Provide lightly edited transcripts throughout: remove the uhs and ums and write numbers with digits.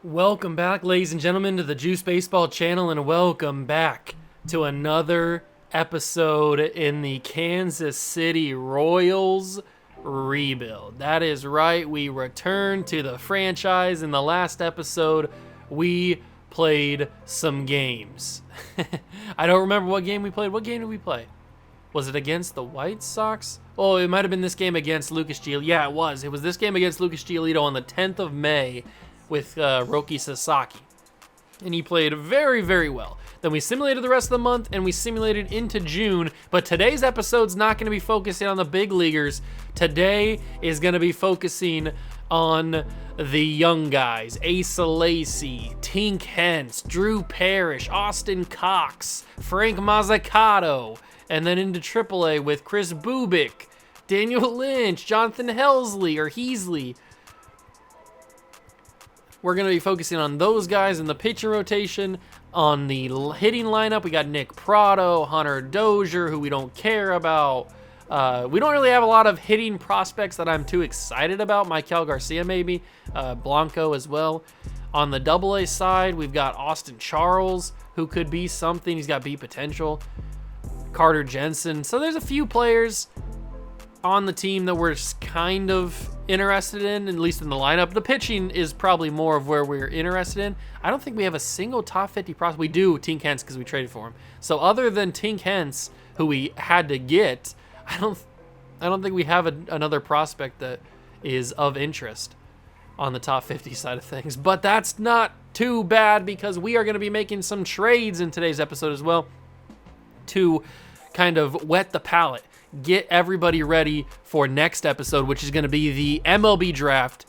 Welcome back, ladies and gentlemen, to the Juice Baseball channel, and welcome back to another episode in the Kansas City Royals rebuild. That is right, we returned to the franchise. In the last episode, we played some games. I don't remember what game we played. What game did we play? Was it against the White Sox? Oh, it might have been this game against Lucas Giolito. Yeah, it was. It was this game against Lucas Giolito on the 10th of May with Roki Sasaki. And he played very, very well. Then we simulated the rest of the month, and we simulated into June. But today's episode's not going to be focusing on the big leaguers. Today is going to be focusing on the young guys. Asa Lacy, Tink Hence, Drew Parrish, Austin Cox, Frank Mazzucato, and then into AAA with Chris Bubik, Daniel Lynch, Jonathan Heasley. We're going to be focusing on those guys in the pitching rotation. On the hitting lineup, we got Nick Prado, Hunter Dozier, who we don't care about. We don't really have a lot of hitting prospects that I'm too excited about. Michael Garcia, maybe. Blanco as well. On the AA side, we've got Austin Charles, who could be something. He's got B potential. Carter Jensen. So there's a few players on the team that we're just kind of interested in, at least in the lineup. The pitching is probably more of where we're interested in. I don't think we have a single top 50 prospect. We do, Tink Hence, because we traded for him. So other than Tink Hence, who we had to get, I don't think we have another prospect that is of interest on the top 50 side of things. But that's not too bad, because we are going to be making some trades in today's episode as well to kind of wet the palate. Get everybody ready for next episode, which is going to be the MLB draft,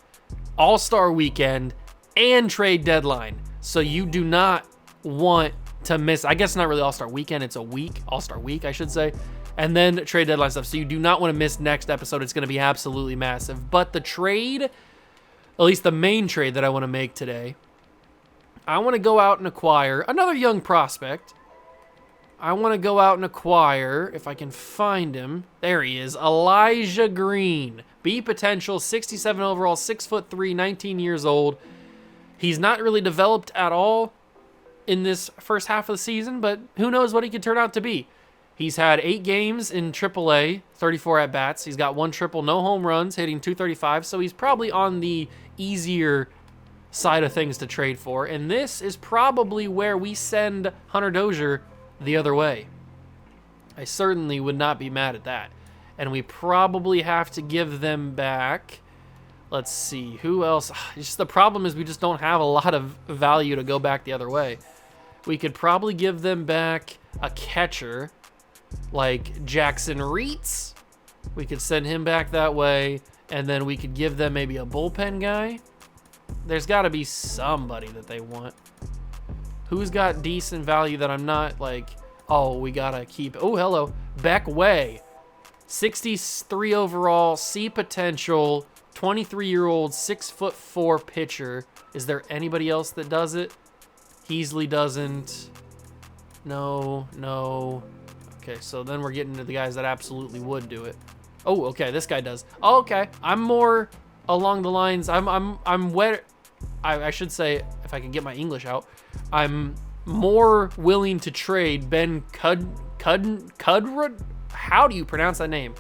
All-Star weekend, and trade deadline. So you do not want to miss, I guess not really All-Star weekend, it's a week, All-Star week, I should say, and then trade deadline stuff. So you do not want to miss next episode. It's going to be absolutely massive. But the trade, at least the main trade that I want to make today, I want to go out and acquire another young prospect. I want to go out and acquire, if I can find him, there he is, Elijah Green. B potential, 67 overall, 6'3", 19 years old. He's not really developed at all in this first half of the season, but who knows what he could turn out to be. He's had 8 games in AAA, 34 at-bats. He's got 1 triple, no home runs, hitting .235, so he's probably on the easier side of things to trade for. And this is probably where we send Hunter Dozier the other way. I certainly would not be mad at that. And we probably have to give them back, let's see, who else? Just the problem is we just don't have a lot of value to go back the other way. We could probably give them back a catcher like Jackson Reitz. We could send him back that way, and then we could give them maybe a bullpen guy. There's got to be somebody that they want. Who's got decent value that I'm not like, oh, we got to keep. Oh, hello. Beck Way. 63 overall, C potential, 23-year-old, 6'4" pitcher. Is there anybody else that does it? Heasley doesn't. No. Okay, so then we're getting to the guys that absolutely would do it. Oh, okay, this guy does. Oh, okay. I'm more along the lines. I'm wet. I should say, if I can get my English out, I'm more willing to trade Ben Cudrud. How do you pronounce that name?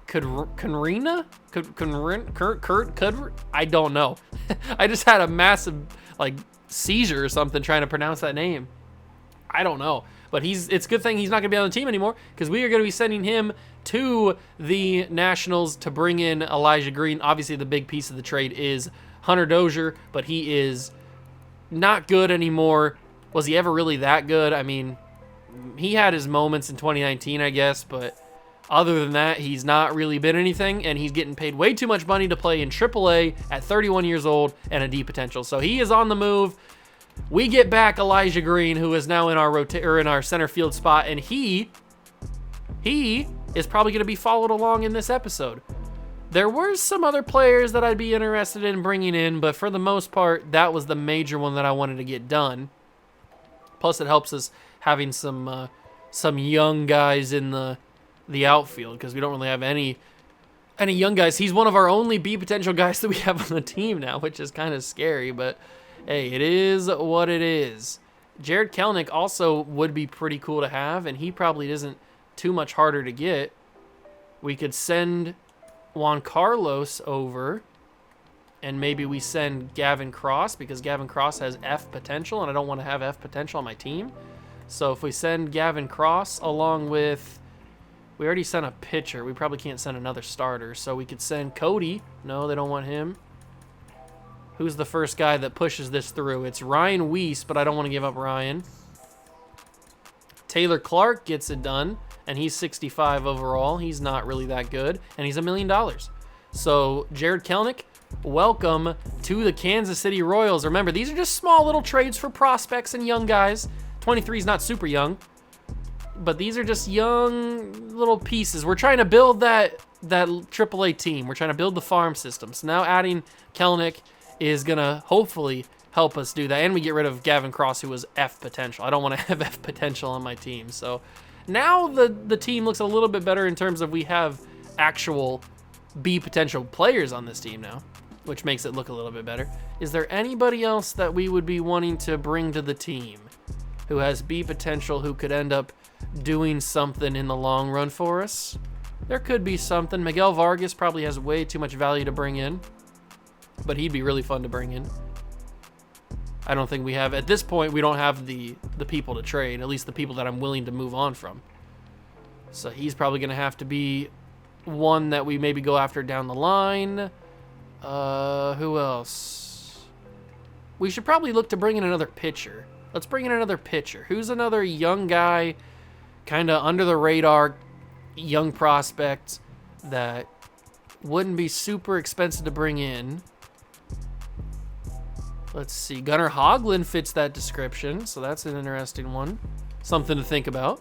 Cudrina? Cudrud? I don't know. I just had a massive seizure or something trying to pronounce that name. I don't know. But it's a good thing he's not going to be on the team anymore, because we are going to be sending him to the Nationals to bring in Elijah Green. Obviously, the big piece of the trade is Hunter Dozier, but he is not good anymore. Was he ever really that good? I mean, he had his moments in 2019, I guess, but other than that, he's not really been anything, and he's getting paid way too much money to play in AAA at 31 years old and a D potential. So he is on the move. We get back Elijah Green, who is now in our center field spot, and he is probably going to be followed along in this episode. There were some other players that I'd be interested in bringing in, but for the most part, that was the major one that I wanted to get done. Plus, it helps us having some young guys in the outfield, because we don't really have any Any young guys. He's one of our only B potential guys that we have on the team now, which is kind of scary, but hey, it is what it is. Jared Kelenic also would be pretty cool to have, and he probably isn't too much harder to get. We could send Juan Carlos over, and maybe we send Gavin Cross, because Gavin Cross has F potential, and I don't want to have F potential on my team. So if we send Gavin Cross along with... We already sent a pitcher. We probably can't send another starter. So we could send Cody. No, they don't want him. Who's the first guy that pushes this through? It's Ryan Weiss, but I don't want to give up Ryan. Taylor Clark gets it done, and he's 65 overall. He's not really that good, and he's $1 million. So Jared Kelenic, welcome to the Kansas City Royals. Remember, these are just small little trades for prospects and young guys. 23 is not super young, but these are just young little pieces. We're trying to build that AAA team. We're trying to build the farm system. So now adding Kelenic is going to hopefully help us do that. And we get rid of Gavin Cross, who was F potential. I don't want to have F potential on my team. So now the team looks a little bit better in terms of we have actual B potential players on this team now, which makes it look a little bit better. Is there anybody else that we would be wanting to bring to the team who has B potential, who could end up doing something in the long run for us? There could be something. Miguel Vargas probably has way too much value to bring in, but he'd be really fun to bring in. I don't think we have, at this point, we don't have the people to trade, at least the people that I'm willing to move on from. So he's probably going to have to be one that we maybe go after down the line. Who else? We should probably look to bring in another pitcher. Let's bring in another pitcher. Who's another young guy, kind of under the radar, young prospect that wouldn't be super expensive to bring in? Let's see. Gunnar Hoglund fits that description, so that's an interesting one. Something to think about.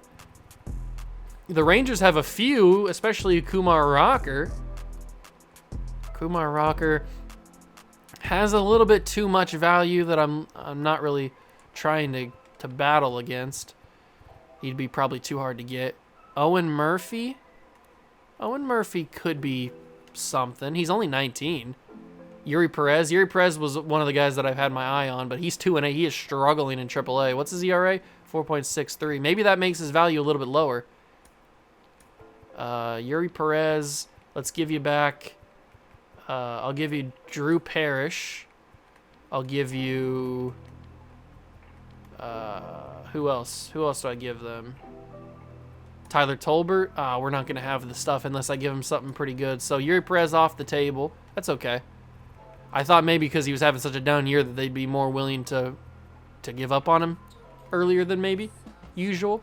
The Rangers have a few, especially Kumar Rocker. Kumar Rocker has a little bit too much value that I'm not really trying to battle against. He'd be probably too hard to get. Owen Murphy. Owen Murphy could be something. He's only 19. Yuri Perez. Yuri Perez was one of the guys that I've had my eye on, but he's 2-8. He is struggling in AAA. What's his ERA? 4.63. Maybe that makes his value a little bit lower. Yuri Perez. Let's give you back. I'll give you Drew Parrish. I'll give you... who else? Who else do I give them? Tyler Tolbert. We're not going to have the stuff unless I give him something pretty good. So Yuri Perez off the table. That's okay. I thought maybe because he was having such a down year that they'd be more willing to give up on him earlier than maybe usual.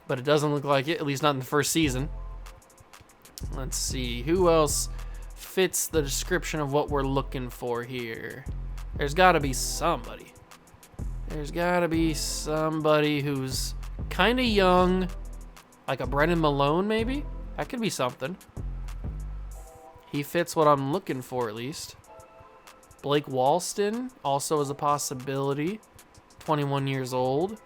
But it doesn't look like it, at least not in the first season. Let's see. Who else fits the description of what we're looking for here? There's got to be somebody. There's got to be somebody who's kind of young, like a Brennan Malone maybe? That could be something. He fits what I'm looking for at least. Blake Walston also is a possibility. 21 years old.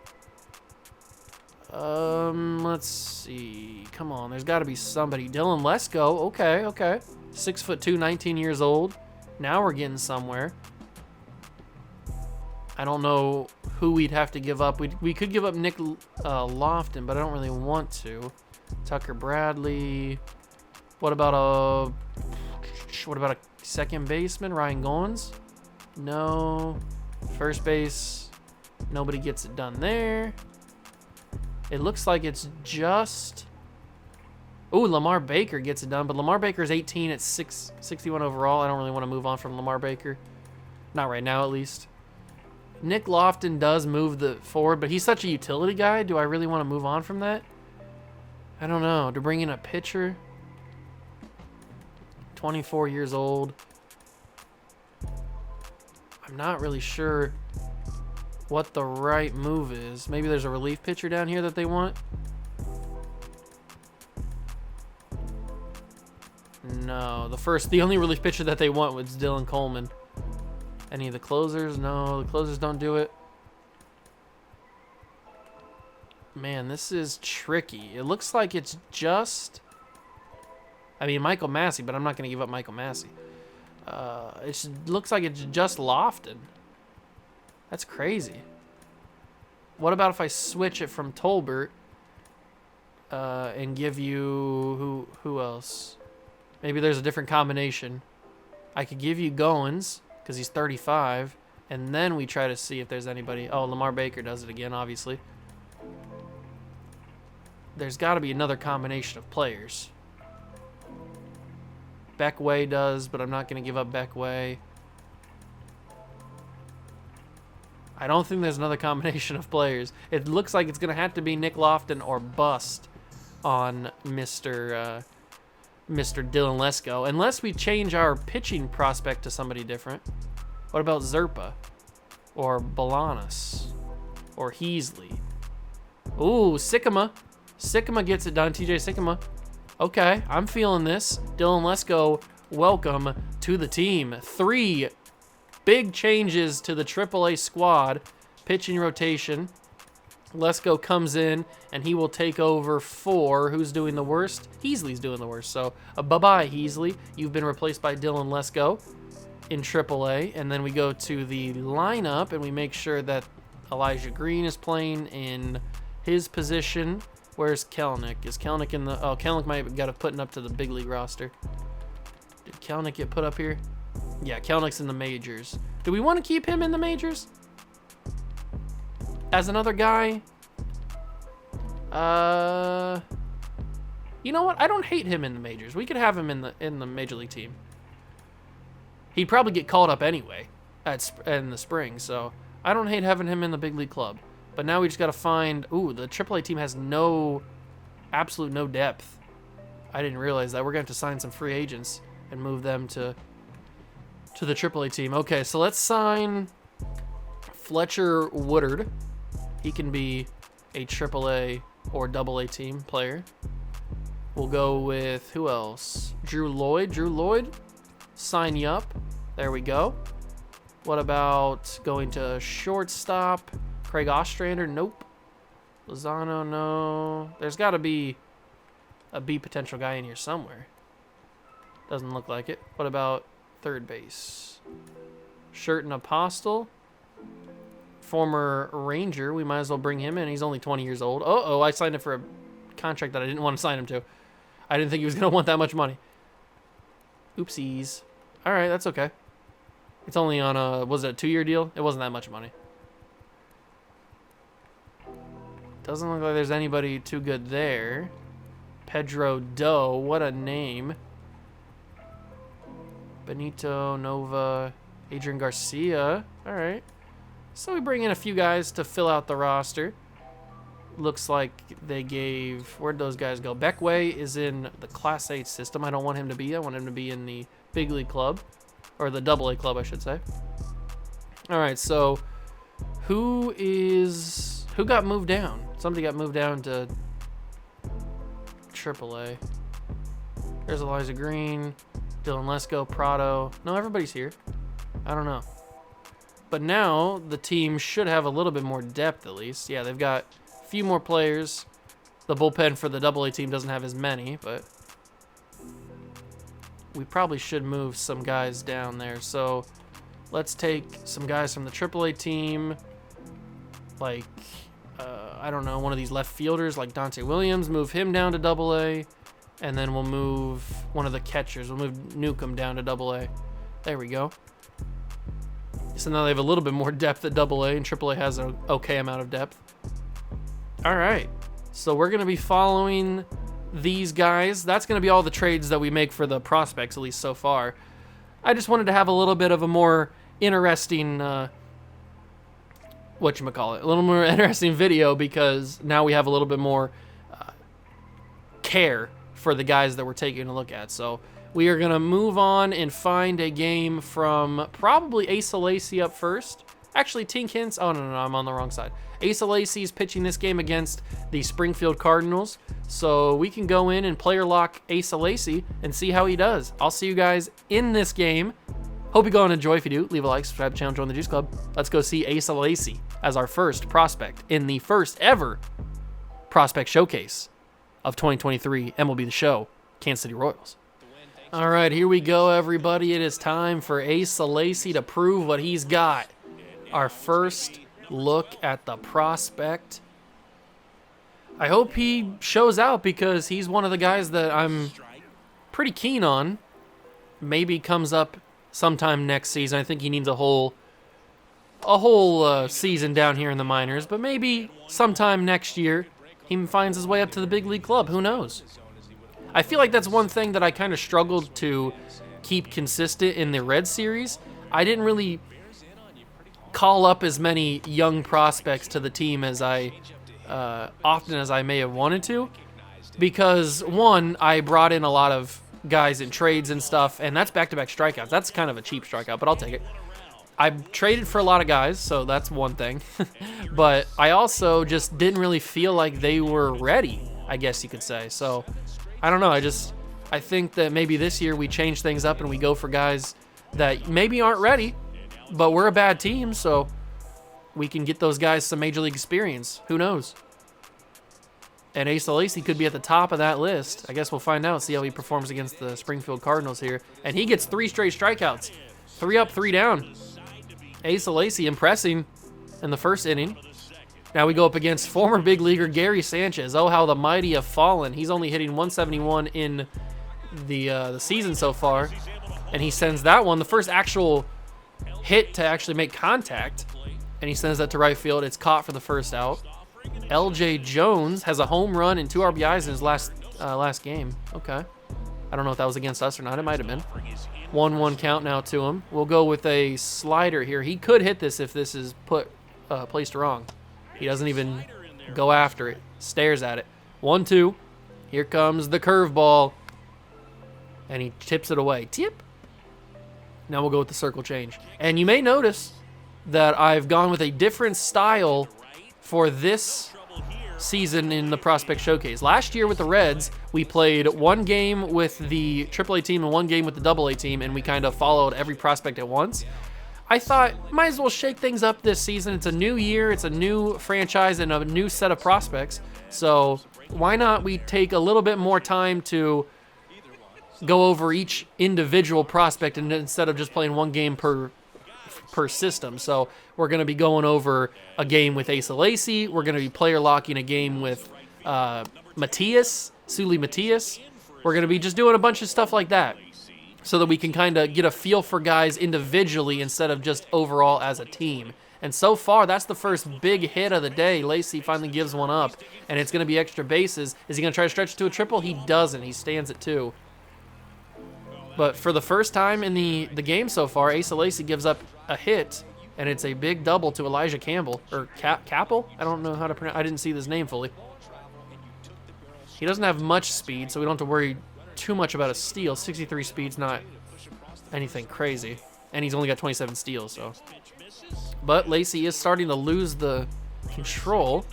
Let's see. Come on, there's got to be somebody. Dylan Lesko. Okay. 6'2", 19 years old. Now we're getting somewhere. I don't know who we'd have to give up. We could give up Nick Lofton, but I don't really want to. Tucker Bradley. What about a second baseman? Ryan Goins? No. First base. Nobody gets it done there. It looks like it's just... Ooh, Lamar Baker gets it done, but Lamar Baker's 18 at 61 overall. I don't really want to move on from Lamar Baker. Not right now, at least. Nick Lofton does move the forward, but he's such a utility guy. Do I really want to move on from that? I don't know. To bring in a pitcher? 24 years old. I'm not really sure what the right move is. Maybe there's a relief pitcher down here that they want. No, the only relief pitcher that they want was Dylan Coleman. Any of the closers? No, the closers don't do it. Man, this is tricky. It looks like it's just I mean, Michael Massey, but I'm not going to give up Michael Massey. It looks like it's just Lofton. That's crazy. What about if I switch it from Tolbert and give you... Who else? Maybe there's a different combination. I could give you Goins, because he's 35, and then we try to see if there's anybody... Oh, Lamar Baker does it again, obviously. There's got to be another combination of players. Beckway does, but I'm not going to give up Beckway. I don't think there's another combination of players. It looks like it's going to have to be Nick Lofton or bust on Mr. Dylan Lesko. Unless we change our pitching prospect to somebody different. What about Zerpa? Or Balanas? Or Heasley? Ooh, Sycamore. Sycamore gets it done, TJ Sycamore. Okay, I'm feeling this. Dylan Lesko, welcome to the team. 3 big changes to the AAA squad. Pitching rotation. Lesko comes in, and he will take over for... Who's doing the worst? Heasley's doing the worst. So, bye-bye, Heasley. You've been replaced by Dylan Lesko in AAA. And then we go to the lineup, and we make sure that Elijah Green is playing in his position. Where's Kelenic? Is Kelenic in the... Oh, Kelenic might have got to put up to the big league roster. Did Kelenic get put up here? Yeah, Kelenic's in the majors. Do we want to keep him in the majors? As another guy? You know what? I don't hate him in the majors. We could have him in the major league team. He'd probably get called up anyway in the spring, so I don't hate having him in the big league club. But now we just got to find... Ooh, the AAA team has absolute no depth. I didn't realize that. We're going to have to sign some free agents and move them to the AAA team. Okay, so let's sign Fletcher Woodard. He can be a AAA or AA team player. We'll go with... Who else? Drew Lloyd. Drew Lloyd, sign you up. There we go. What about going to shortstop? Craig Ostrander, nope. Lozano, no. There's got to be a B potential guy in here somewhere. Doesn't look like it. What about third base? Sherton Apostle. Former Ranger. We might as well bring him in. He's only 20 years old. Uh-oh, I signed him for a contract that I didn't want to sign him to. I didn't think he was going to want that much money. Oopsies. All right, that's okay. It's only on a... Was it a 2-year deal? It wasn't that much money. Doesn't look like there's anybody too good there. Pedro Doe, what a name. Benito, Nova, Adrian Garcia. All right. So we bring in a few guys to fill out the roster. Looks like they gave... Where'd those guys go? Beckway is in the Class 8 system. I don't want him to be. I want him to be in the big league club. Or the AA club, I should say. All right, so who got moved down? Somebody got moved down to AAA. There's Elijah Green, Dylan Lesko, Prado. No, everybody's here. I don't know. But now the team should have a little bit more depth at least. Yeah, they've got a few more players. The bullpen for the AA team doesn't have as many, but we probably should move some guys down there. So let's take some guys from the AAA team, like... I don't know, one of these left fielders like Dante Williams, move him down to AA, and then we'll move one of the catchers. We'll move Newcomb down to AA. There we go. So now they have a little bit more depth at AA, and AAA has an okay amount of depth. All right, so we're going to be following these guys. That's going to be all the trades that we make for the prospects, at least so far. I just wanted to have a little bit of a more interesting... whatchamacallit, a little more interesting video, because now we have a little bit more care for the guys that we're taking a look at. So we are going to move on and find a game from probably Asa Lacy up first. Actually, Tink Hintz. Oh, no, I'm on the wrong side. Asa Lacy is pitching this game against the Springfield Cardinals. So we can go in and player lock Asa Lacy and see how he does. I'll see you guys in this game. Hope you go and enjoy. If you do, leave a like, subscribe to the channel, join the Juice Club. Let's go see Asa Lacy as our first prospect in the first ever prospect showcase of 2023 MLB The Show, Kansas City Royals. All right, here we go, everybody. It is time for Asa Lacy to prove what he's got. Our first look at the prospect. I hope he shows out because he's one of the guys that I'm pretty keen on. Maybe comes up sometime next season. I think he needs a whole season down here in the minors, but maybe sometime next year he finds his way up to the big league club. Who knows? I feel like that's one thing that I kind of struggled to keep consistent in the Red Series. I didn't really call up as many young prospects to the team as I often as I may have wanted to, because one, I brought in a lot of guys in trades and stuff, and that's back-to-back strikeouts. That's kind of a cheap strikeout, but I'll take it. I traded for a lot of guys, so that's one thing. But I also just didn't really feel like they were ready, I guess you could say. So I don't know. I think that maybe this year we change things up and we go for guys that maybe aren't ready, but we're a bad team, so we can get those guys some major league experience. Who knows? And Asa Lacy could be at the top of that list. I guess we'll find out, see how he performs against the Springfield Cardinals here. And he gets 3 straight strikeouts. 3 up, 3 down. Asa Lacy impressing in the first inning. Now we go up against former big leaguer Gary Sanchez. Oh, how the mighty have fallen. He's only hitting 171 in the season so far. And he sends that one, the first actual hit to actually make contact. And he sends that to right field. It's caught for the first out. LJ Jones has a home run and 2 RBIs in his last game. Okay. I don't know if that was against us or not. It might have been. 1-1 count now to him. We'll go with a slider here. He could hit this if this is placed wrong. He doesn't even go after it. Stares at it. 1-2. Here comes the curveball. And he tips it away. Tip. Now we'll go with the circle change. And you may notice that I've gone with a different style for this season in the Prospect Showcase. Last year with the Reds, we played 1 game with the AAA team and 1 game with the AA team, and we kind of followed every prospect at once. I thought, might as well shake things up this season. It's a new year, it's a new franchise, and a new set of prospects. So why not we take a little bit more time to go over each individual prospect and instead of just playing 1 game per system. So we're going to be going over a game with Asa Lacy. We're going to be player locking a game with Sully Matias. We're going to be just doing a bunch of stuff like that so that we can kind of get a feel for guys individually instead of just overall as a team. And so far, that's the first big hit of the day. Lacy finally gives one up, and it's going to be extra bases. Is he going to try to stretch it to a triple? He doesn't. He stands at 2. But for the first time in the game so far, Asa Lacy gives up a hit, and it's a big double to Elijah Campbell, or Capel? I don't know how to pronounce. I didn't see his name fully. He doesn't have much speed, so we don't have to worry too much about a steal. 63 speed's not anything crazy, and he's only got 27 steals. So, but Lacy is starting to lose the control.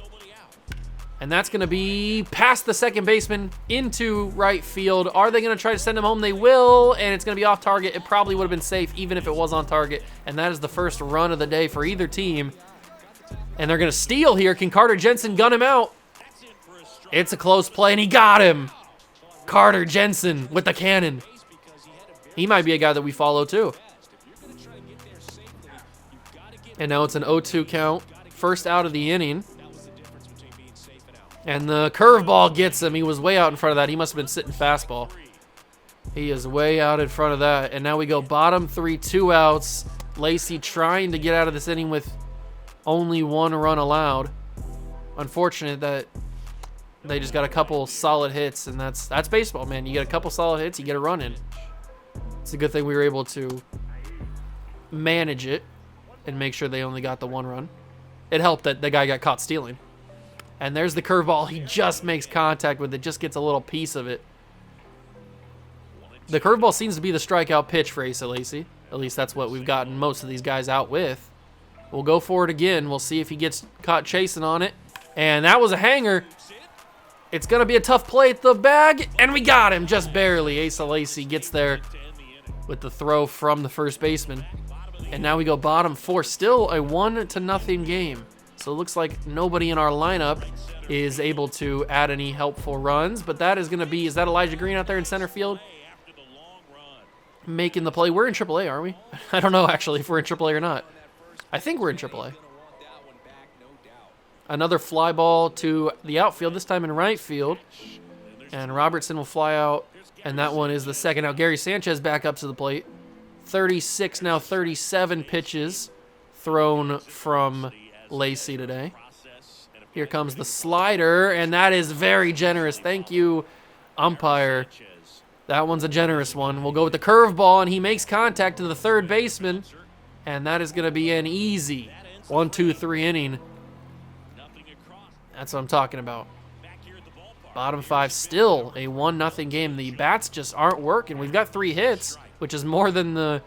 And that's going to be past the second baseman into right field. Are they going to try to send him home? They will, and it's going to be off target. It probably would have been safe even if it was on target. And that is the first run of the day for either team. And they're going to steal here. Can Carter Jensen gun him out? It's a close play, and he got him. Carter Jensen with the cannon. He might be a guy that we follow too. And now it's an 0-2 count. First out of the inning. And the curveball gets him. He was way out in front of that. He must have been sitting fastball. He is way out in front of that. And now we go bottom 3, 2 outs. Lacy trying to get out of this inning with only 1 run allowed. Unfortunate that they just got a couple solid hits, and that's baseball, man. You get a couple solid hits, you get a run in. It's a good thing we were able to manage it and make sure they only got the 1 run. It helped that the guy got caught stealing. And there's the curveball. He just makes contact with it, just gets a little piece of it. The curveball seems to be the strikeout pitch for Asa Lacy. At least that's what we've gotten most of these guys out with. We'll go for it again. We'll see if he gets caught chasing on it. And that was a hanger. It's going to be a tough play at the bag, and we got him just barely. Asa Lacy gets there with the throw from the first baseman. And now we go bottom 4. Still a 1-0 game. So it looks like nobody in our lineup is able to add any helpful runs. But that is going to be, is that Elijah Green out there in center field? making the play. We're in AAA, aren't we? I don't know, actually, if we're in AAA or not. I think we're in AAA. Another fly ball to the outfield, this time in right field. And Robertson will fly out, and that one is the second out. Gary Sanchez back up to the plate. 36, now 37 pitches thrown from Lacy today. Here comes the slider, and that is very generous. Thank you, umpire. That one's a generous one. We'll go with the curveball, and he makes contact to the third baseman, and that is going to be an easy 1-2-3 inning. That's what I'm talking about. Bottom 5, still a 1-0 game. The bats just aren't working. We've got 3 hits, which is more than the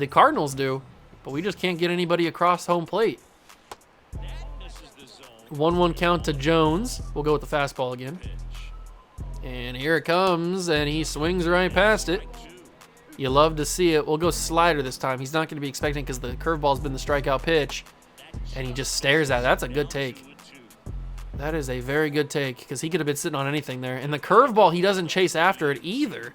Cardinals do, but we just can't get anybody across home plate. 1-1 count to Jones. We'll go with the fastball again. And here it comes, and he swings right past it. You love to see it. We'll go slider this time. He's not going to be expecting because the curveball's been the strikeout pitch, and he just stares at it. That's a good take. That is a very good take because he could have been sitting on anything there. And the curveball, he doesn't chase after it either.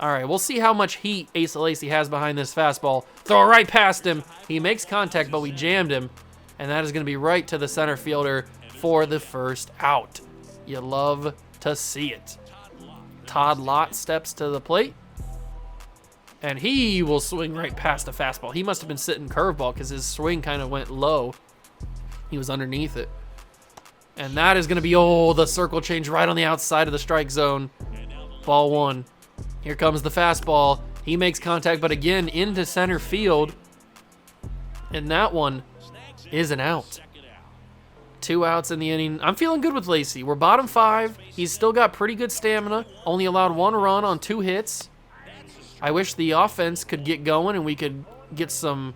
All right, we'll see how much heat Asa Lacy has behind this fastball. Throw it right past him. He makes contact, but we jammed him. And that is going to be right to the center fielder for the first out. You love to see it. Todd Lott steps to the plate. And he will swing right past the fastball. He must have been sitting curveball because his swing kind of went low. He was underneath it. And that is going to be, the circle change right on the outside of the strike zone. Ball 1. Here comes the fastball. He makes contact, but again, into center field. And that one is an out. 2 outs in the inning. I'm feeling good with Lacy. We're bottom 5. He's still got pretty good stamina. Only allowed 1 run on 2 hits. I wish the offense could get going and we could get some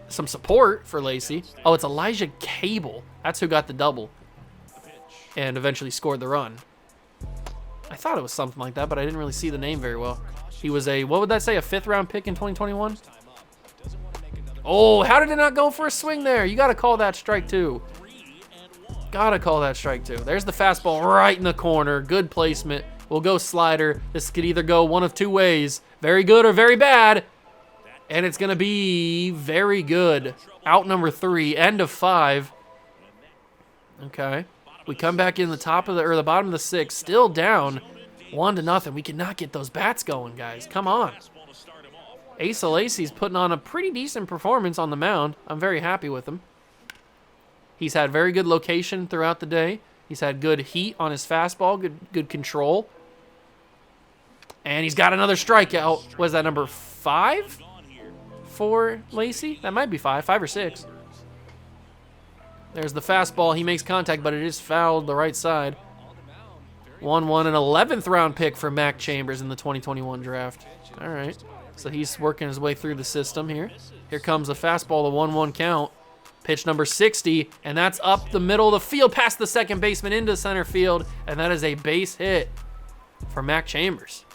support for Lacy. Oh, it's Elijah Cable. That's who got the double and eventually scored the run. I thought it was something like that, but I didn't really see the name very well. He was what would that say, a 5th-round pick in 2021? Oh, how did it not go for a swing there? You got to call that strike 2. Got to call that strike 2. There's the fastball right in the corner. Good placement. We'll go slider. This could either go one of 2 ways. Very good or very bad. And it's going to be very good. Out number 3, end of 5. Okay. We come back in the bottom of the 6th, still down 1-0. We cannot get those bats going, guys. Come on. Asa Lacy's putting on a pretty decent performance on the mound. I'm very happy with him. He's had very good location throughout the day. He's had good heat on his fastball, good control. And he's got another strikeout. Was that number 5 for Lacy? That might be 5 or 6. There's the fastball. He makes contact, but it is fouled the right side. 1-1, an 11th round pick for Mac Chambers in the 2021 draft. All right. So he's working his way through the system here. Here comes a fastball, the 1-1 count. Pitch number 60, and that's up the middle of the field, past the second baseman into center field, and that is a base hit for Mac Chambers.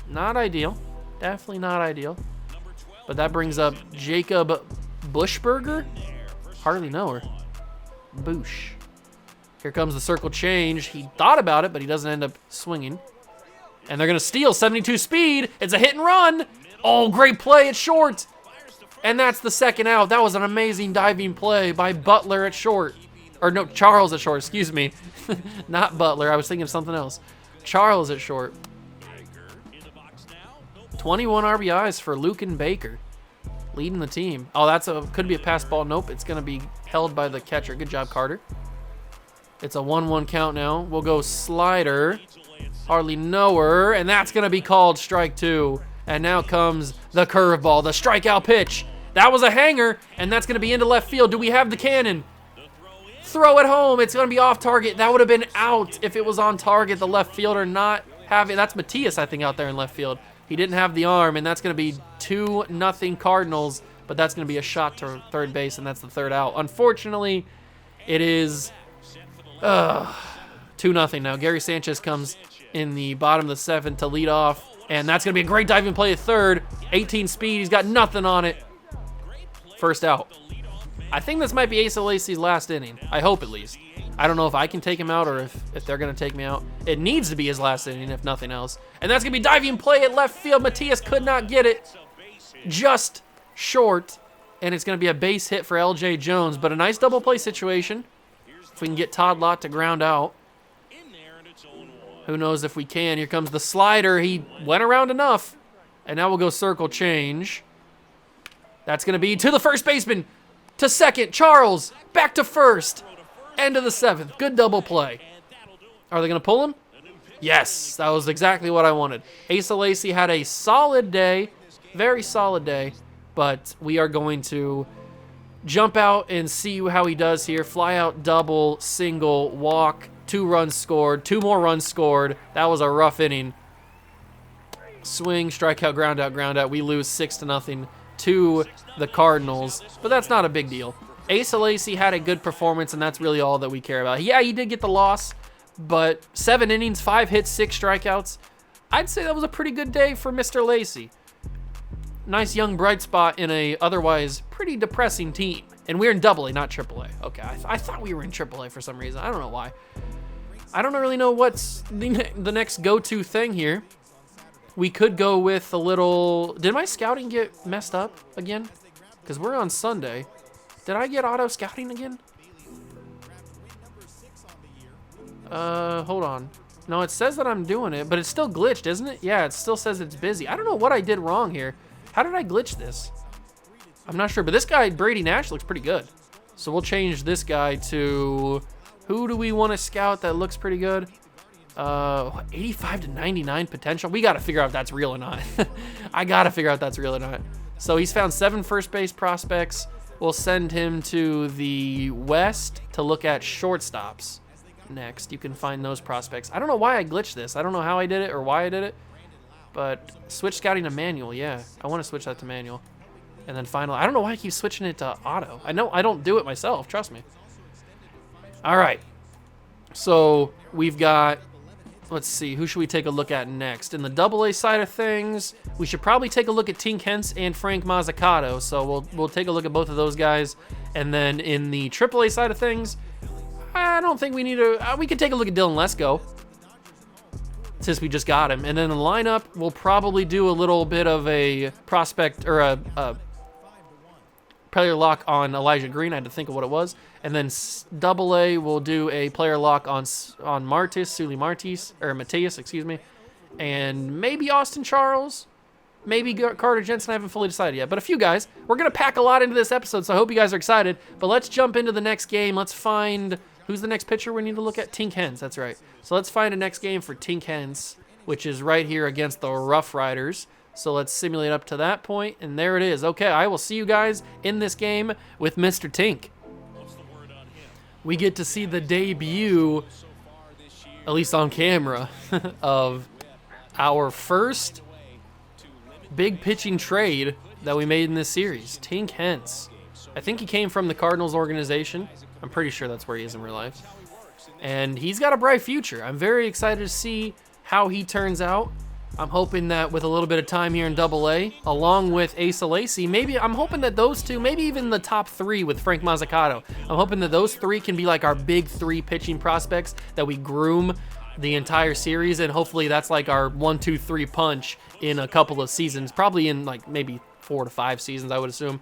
Not ideal. Definitely not ideal. But that brings up Jacob Bushberger. Hardly know her. Boosh. Here comes the circle change. He thought about it, but he doesn't end up swinging. And they're going to steal 72 speed. It's a hit and run. Oh, great play at short. And that's the second out. That was an amazing diving play by Butler at short. Or no, Charles at short, excuse me. Not Butler. I was thinking of something else. Charles at short. 21 RBIs for Lucan Baker, leading the team. Oh, could be a pass ball. Nope, it's going to be held by the catcher. Good job, Carter. It's a 1-1 count now. We'll go slider. Hardly know her, and that's going to be called strike 2. And now comes the curveball, the strikeout pitch. That was a hanger, and that's going to be into left field. Do we have the cannon? Throw it home. It's going to be off target. That would have been out if it was on target. The left fielder not having. That's Matias, I think, out there in left field. He didn't have the arm, and that's going to be 2-0 Cardinals, but that's going to be a shot to third base, and that's the third out. Unfortunately, it is 2-0 now. Gary Sanchez comes in the bottom of the 7th to lead off, and that's going to be a great diving play at third. 18 speed. He's got nothing on it. First out. I think this might be Asa Lacy's last inning. I hope, at least. I don't know if I can take him out or if they're going to take me out. It needs to be his last inning, if nothing else. And that's going to be diving play at left field. Matias could not get it. Just short. And it's going to be a base hit for LJ Jones. But a nice double play situation. If we can get Todd Lott to ground out. Who knows if we can. Here comes the slider. He went around enough. And now we'll go circle change. That's going to be to the first baseman. To second. Charles. Back to first. End of the 7th. Good double play. Are they going to pull him? Yes. That was exactly what I wanted. Asa Lacy had a solid day. Very solid day. But we are going to jump out and see how he does here. Fly out, double, single, walk. 2 runs scored. 2 more runs scored. That was a rough inning. Swing, strikeout, ground out, ground out. We lose 6-0 to the Cardinals. But that's not a big deal. Asa Lacy had a good performance, and that's really all that we care about. Yeah, he did get the loss, but 7 innings, 5 hits, 6 strikeouts. I'd say that was a pretty good day for Mr. Lacy. Nice young bright spot in a otherwise pretty depressing team. And we're in AA, not AAA. Okay, I thought we were in AAA for some reason. I don't know why. I don't really know what's the next go-to thing here. We could go with a little... Did my scouting get messed up again? Because we're on Sunday. Did I get auto scouting again? Hold on. No, it says that I'm doing it, but it's still glitched, isn't it? Yeah, it still says it's busy. I don't know what I did wrong here. How did I glitch this? I'm not sure, but this guy, Brady Nash, looks pretty good. So we'll change this guy to... Who do we want to scout that looks pretty good? 85 to 99 potential. We got to figure out if that's real or not. I got to figure out if that's real or not. So he's found 7 first base prospects. We'll send him to the west to look at shortstops next. You can find those prospects. I don't know why I glitched this. I don't know how I did it or why I did it. But switch scouting to manual. Yeah, I want to switch that to manual. And then final. I don't know why I keep switching it to auto. I know I don't do it myself. Trust me. All right. So we've got... Let's see, who should we take a look at next? In the AA side of things, we should probably take a look at Tink Hence and Frank Mazzucato. So we'll take a look at both of those guys. And then in the AAA side of things, I don't think we need to... we could take a look at Dylan Lesko, since we just got him. And then in the lineup, we'll probably do a little bit of a prospect or a player lock on Elijah Green. I had to think of what it was. And then AA, we'll do a player lock on Sully Matias, excuse me. And maybe Austin Charles, maybe Carter Jensen. I haven't fully decided yet. But a few guys. We're going to pack a lot into this episode, so I hope you guys are excited. But let's jump into the next game. Let's find... Who's the next pitcher we need to look at? Tink Hens, that's right. So let's find a next game for Tink Hens, which is right here against the Rough Riders. So let's simulate up to that point, and there it is. Okay, I will see you guys in this game with Mr. Tink. We get to see the debut, at least on camera, of our first big pitching trade that we made in this series, Tink Hens. I think he came from the Cardinals organization. I'm pretty sure that's where he is in real life. And he's got a bright future. I'm very excited to see how he turns out. I'm hoping that with a little bit of time here in AA, along with Asa Lacy, maybe I'm hoping that those two, maybe even the top 3 with Frank Mazzucato, I'm hoping that those 3 can be like our big 3 pitching prospects that we groom the entire series, and hopefully that's like our 1, 2, 3 punch in a couple of seasons, probably in like maybe 4 to 5 seasons, I would assume.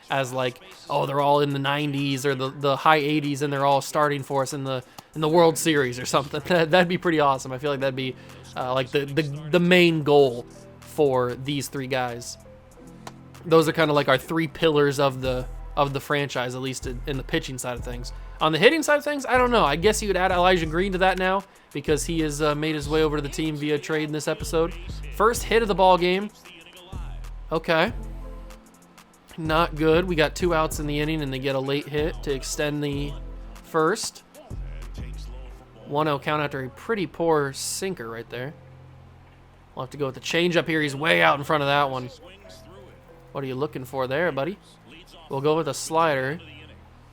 As like, oh, they're all in the 90s or the high 80s, and they're all starting for us in the World Series or something. That'd be pretty awesome. I feel like that'd be like the main goal for these 3 guys. Those are kind of like our 3 pillars of the franchise, at least in the pitching side of things. On the hitting side of things, I don't know. I guess you would add Elijah Green to that now because he has made his way over to the team via trade in this episode. First hit of the ball game. Okay. Not good. We got 2 outs in the inning, and they get a late hit to extend the first. 1-0 count after a pretty poor sinker right there. We'll have to go with the changeup here. He's way out in front of that one. What are you looking for there, buddy? We'll go with a slider.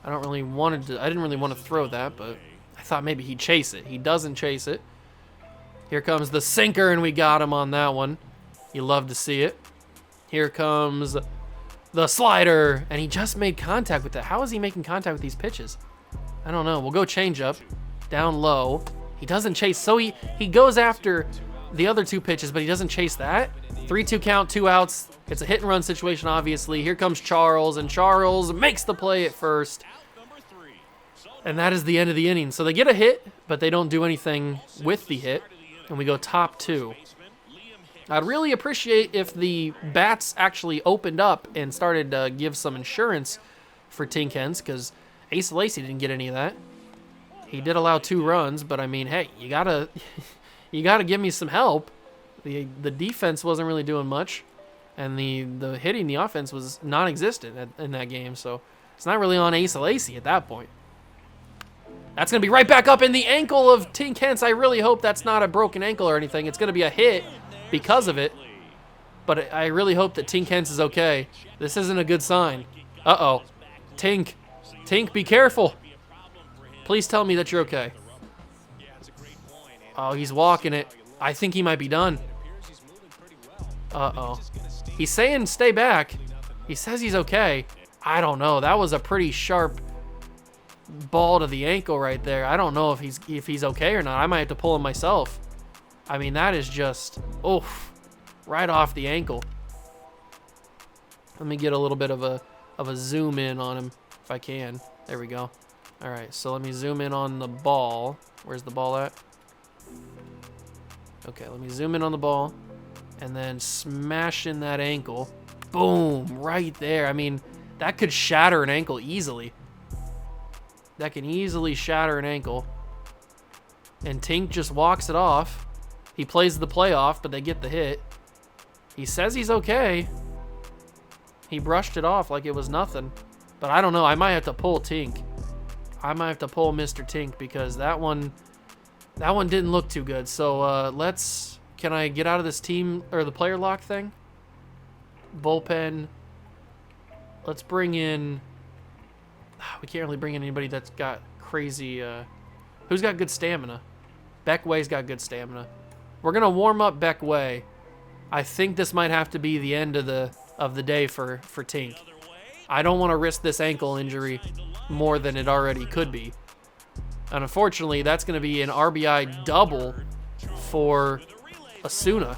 I didn't really want to throw that, but I thought maybe he'd chase it. He doesn't chase it. Here comes the sinker, and we got him on that one. You love to see it. Here comes the slider, and he just made contact with it. How is he making contact with these pitches? I don't know. We'll go change up. Down low. He doesn't chase. So he goes after the other 2 pitches, but he doesn't chase that. 3-2 count, 2 outs. It's a hit and run situation, obviously. Here comes Charles, and Charles makes the play at first. And that is the end of the inning. So they get a hit, but they don't do anything with the hit. And we go top 2. I'd really appreciate if the bats actually opened up and started to give some insurance for Tink Hens, because Ace Lacy didn't get any of that. He did allow 2 runs, but I mean, hey, you gotta give me some help. The defense wasn't really doing much, and the hitting, the offense was non-existent in that game, so it's not really on Ace Lacy at that point. That's going to be right back up in the ankle of Tink Hens. I really hope that's not a broken ankle or anything. It's going to be a hit because of it, but I really hope that Tink Hens is okay. This isn't a good sign. Uh-oh. Tink, be careful. Please tell me that you're okay. Oh, he's walking it. I think he might be done. Uh-oh. He's saying stay back. He says he's okay. I don't know. That was a pretty sharp ball to the ankle right there. I don't know if he's okay or not. I might have to pull him myself. I mean, that is just, oof, right off the ankle. Let me get a little bit of a zoom in on him if I can. There we go. All right, so let me zoom in on the ball. Where's the ball at? Okay, let me zoom in on the ball and then smash in that ankle. Boom, right there. I mean, that could shatter an ankle easily. That can easily shatter an ankle. And Tink just walks it off. He plays the play off, but they get the hit. He says he's okay. He brushed it off like it was nothing. But I don't know. I might have to pull Tink. I might have to pull Mr. Tink because that one didn't look too good. So can I get out of this team or the player lock thing? Bullpen. Let's bring in, we can't really bring in anybody that's got crazy, who's got good stamina? Beckway's got good stamina. We're going to warm up Beckway. I think this might have to be the end of the day for Tink. I don't want to risk this ankle injury more than it already could be. And unfortunately, that's going to be an RBI double for Asuna,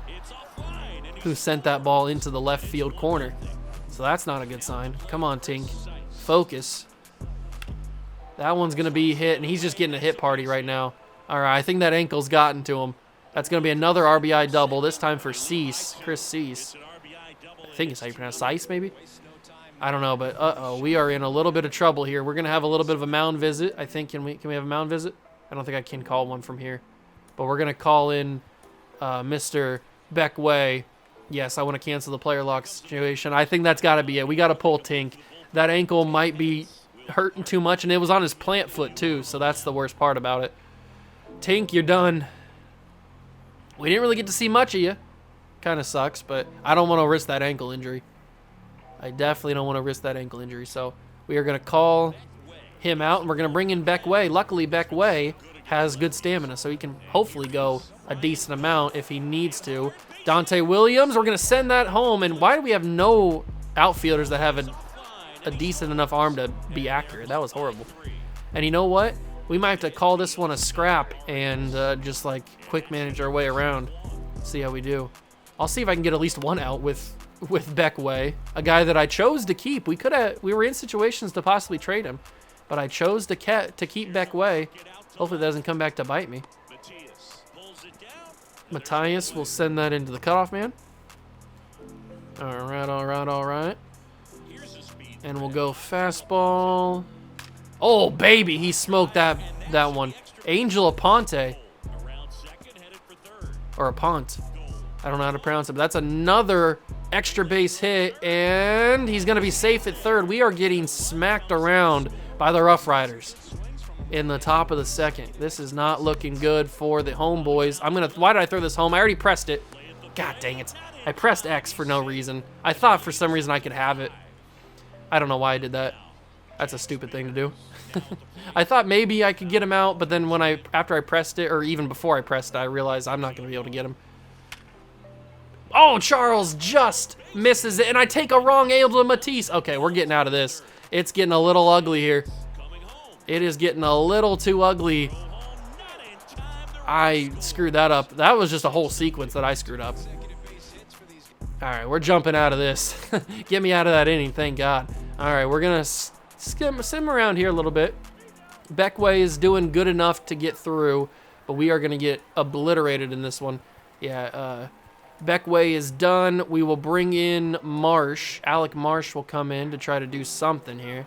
who sent that ball into the left field corner. So that's not a good sign. Come on, Tink. Focus. That one's going to be hit, and he's just getting a hit party right now. All right, I think that ankle's gotten to him. That's going to be another RBI double, this time for Cease, Chris Cease. I think it's how you pronounce Cease, maybe? I don't know, but uh-oh, we are in a little bit of trouble here. We're going to have a little bit of a mound visit, I think. Can we have a mound visit? I don't think I can call one from here. But we're going to call in Mr. Beckway. Yes, I want to cancel the player lock situation. I think that's got to be it. We got to pull Tink. That ankle might be hurting too much, and it was on his plant foot too, so that's the worst part about it. Tink, you're done. We didn't really get to see much of you. Kind of sucks, but I don't want to risk that ankle injury. I definitely don't want to risk that ankle injury, so we are going to call him out, and we're going to bring in Beckway. Luckily, Beckway has good stamina, so he can hopefully go a decent amount if he needs to. Dante Williams, we're going to send that home, and why do we have no outfielders that have a decent enough arm to be accurate? That was horrible. And you know what? We might have to call this one a scrap and just like quick manage our way around. See how we do. I'll see if I can get at least one out with Beckway, a guy that I chose to keep. We were in situations to possibly trade him, but I chose to keep Beckway. Hopefully that doesn't come back to bite me. Matthias will send that into the cutoff man. All right. And we'll go fastball. Oh, baby, he smoked that one. Angel Aponte. Or Apont. I don't know how to pronounce it, but that's another extra base hit, and he's going to be safe at third. We are getting smacked around by the Rough Riders in the top of the second. This is not looking good for the homeboys. Why did I throw this home? I already pressed it. God dang it. I pressed X for no reason. I thought for some reason I could have it. I don't know why I did that. That's a stupid thing to do. I thought maybe I could get him out, but then after I pressed it, or even before I pressed it, I realized I'm not going to be able to get him. Oh, Charles just misses it, and I take a wrong angle to Matisse. Okay, we're getting out of this. It's getting a little ugly here. It is getting a little too ugly. I screwed that up. That was just a whole sequence that I screwed up. All right, we're jumping out of this. Get me out of that inning, thank God. All right, we're going to sim around here a little bit. Beckway is doing good enough to get through, but we are going to get obliterated in this one. Yeah, Beckway is done. We will bring in Marsh. Alec Marsh will come in to try to do something here.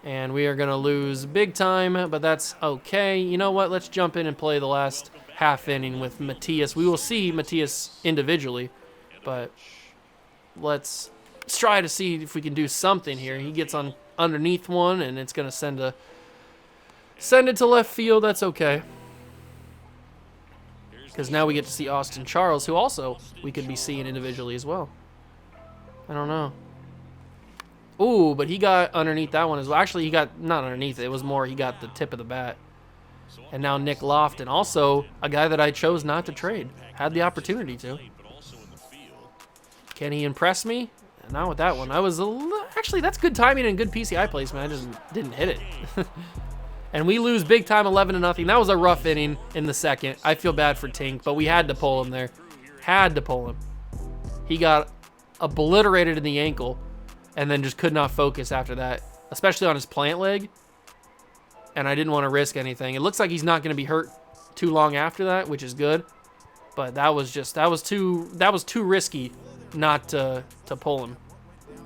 And we are going to lose big time, but that's okay. You know what? Let's jump in and play the last half inning with Matias. We will see Matias individually, but let's try to see if we can do something here. He gets on underneath one, and it's going to send it to left field. That's okay. Because now we get to see Austin Charles, who also we could be seeing individually as well. I don't know. Ooh, but he got underneath that one as well. Actually, he got not underneath it. It was more he got the tip of the bat. And now Nick Lofton, also a guy that I chose not to trade. Had the opportunity to. Can he impress me? Not with that one. Actually, that's good timing and good PCI placement. I just didn't hit it. And we lose big time 11-0. That was a rough inning in the second. I feel bad for Tink, but we had to pull him there. Had to pull him. He got obliterated in the ankle and then just could not focus after that, especially on his plant leg. And I didn't want to risk anything. It looks like he's not going to be hurt too long after that, which is good. But that was too risky not to pull him.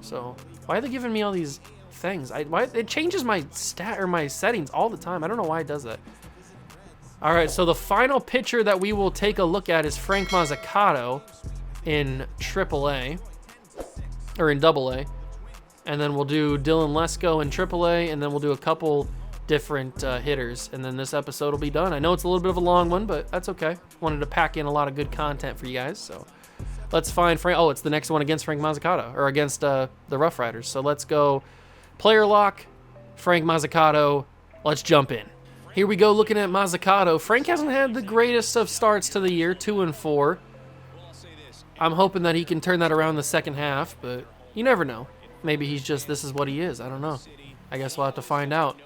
So why are they giving me all these things? It changes my my settings all the time. I don't know why it does that. All right, so the final pitcher that we will take a look at is Frank Mazzucato in AAA, or in AA. And then we'll do Dylan Lesko in AAA, and then we'll do a couple different hitters, and then this episode will be done. I know it's a little bit of a long one, but that's okay. Wanted to pack in a lot of good content for you guys, so let's find Frank. Oh, it's the next one against Frank Mazzucato, or against the Rough Riders. So let's go player lock, Frank Mazzucato. Let's jump in. Here we go, looking at Mazzucato. Frank hasn't had the greatest of starts to the year, 2-4. I'm hoping that he can turn that around in the second half, but you never know. Maybe he's just, this is what he is. I don't know. I guess we'll have to find out,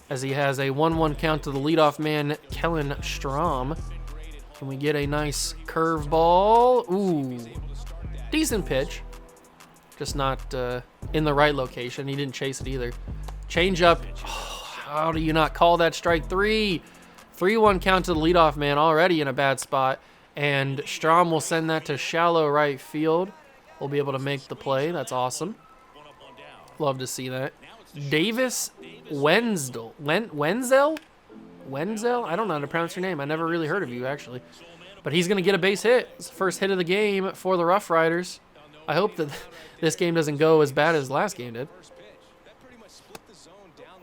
as he has a 1-1 count to the leadoff man, Kellen Strom. Can we get a nice curveball? Ooh, decent pitch. Just not in the right location. He didn't chase it either. Change up. Oh, how do you not call that strike three? 3-1 count to the leadoff man, already in a bad spot. And Strom will send that to shallow right field. We'll be able to make the play. That's awesome. Love to see that. Davis Wenzel? Wenzel? I don't know how to pronounce your name. I never really heard of you, actually. But he's going to get a base hit. It's the first hit of the game for the Rough Riders. I hope that this game doesn't go as bad as last game did.